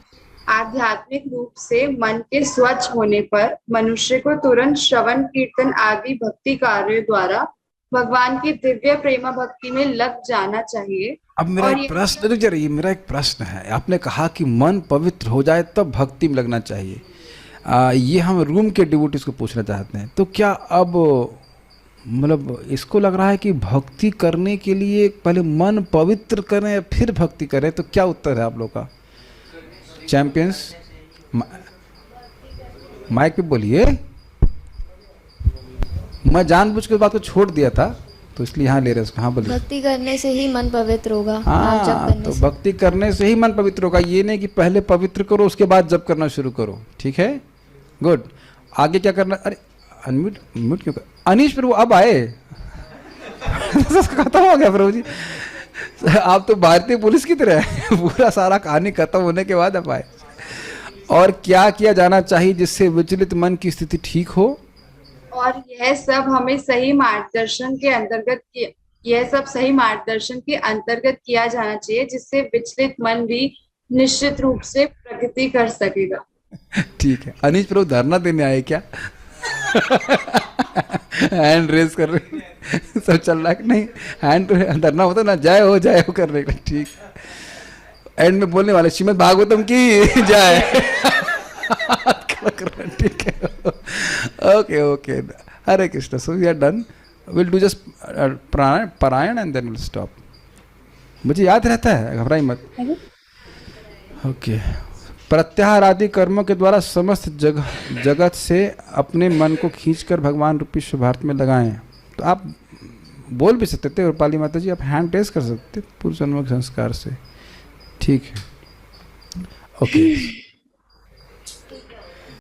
S14: आध्यात्मिक रूप से मन के स्वच्छ होने पर मनुष्य को तुरंत श्रवण कीर्तन आदि भक्ति कार्यों द्वारा भगवान की दिव्य प्रेमा भक्ति में लग जाना चाहिए।
S1: अब मेरा एक प्रश्न, ये मेरा एक प्रश्न है। आपने कहा कि मन पवित्र हो जाए तब भक्ति में लगना चाहिए। ये हम रूम के डिवोटीज को पूछना चाहते हैं। तो क्या अब मतलब इसको लग रहा है कि भक्ति करने के लिए पहले मन पवित्र करें फिर भक्ति करें? तो क्या उत्तर है आप लोग का? चैंपियंस माइक पे बोलिए। मैं जानबूझ के बात को छोड़ दिया था तो इसलिए यहाँ ले रहे हैं उसको। हाँ बोलिए।
S2: भक्ति करने से ही मन पवित्र होगा। नाम
S1: हाँ,
S2: जप करने
S1: तो
S2: से।
S1: भक्ति करने से ही मन पवित्र होगा, ये नहीं कि पहले पवित्र करो उसके बाद जप करना शुरू करो। ठीक है, गुड। आगे क्या करना? अरे अनम्यूट म्यूट क्यों कर? अनीश प्रभु अब आए। खत्म हो गया प्रभु जी, आप तो भारतीय पुलिस की तरह है। पूरा सारा कहानी खत्म होने के बाद आप आए। और क्या किया जाना चाहिए जिससे विचलित मन की स्थिति ठीक हो?
S14: और यह सब हमें सही मार्गदर्शन के अंतर्गत किया जाना चाहिए, जिससे विचलित मन भी निश्चित रूप से प्रगति कर सकेगा।
S1: ठीक है, अनीश प्रभु धरना देने आए क्या? हैंड रेस कर रहे सब चल रहा है कि नहीं? हैंड धरना होता ना, जय हो कर रहे। ठीक, एंड में बोलने वाले श्रीमद् भागवतम की जय। ठीक है, okay okay, Hare Krishna. So we are done, will do just पारायण एंड देन विल स्टॉप। मुझे याद रहता है, घबराई मत। ओके। प्रत्याहार आदि कर्मों के द्वारा समस्त जगत से अपने मन को खींचकर भगवान रूपी शुभार्थ में लगाएं। तो आप बोल भी सकते थे, रूपाली माता जी आप हैंड रेस कर सकते पूर्व जन्म के संस्कार से। ठीक है, ओके।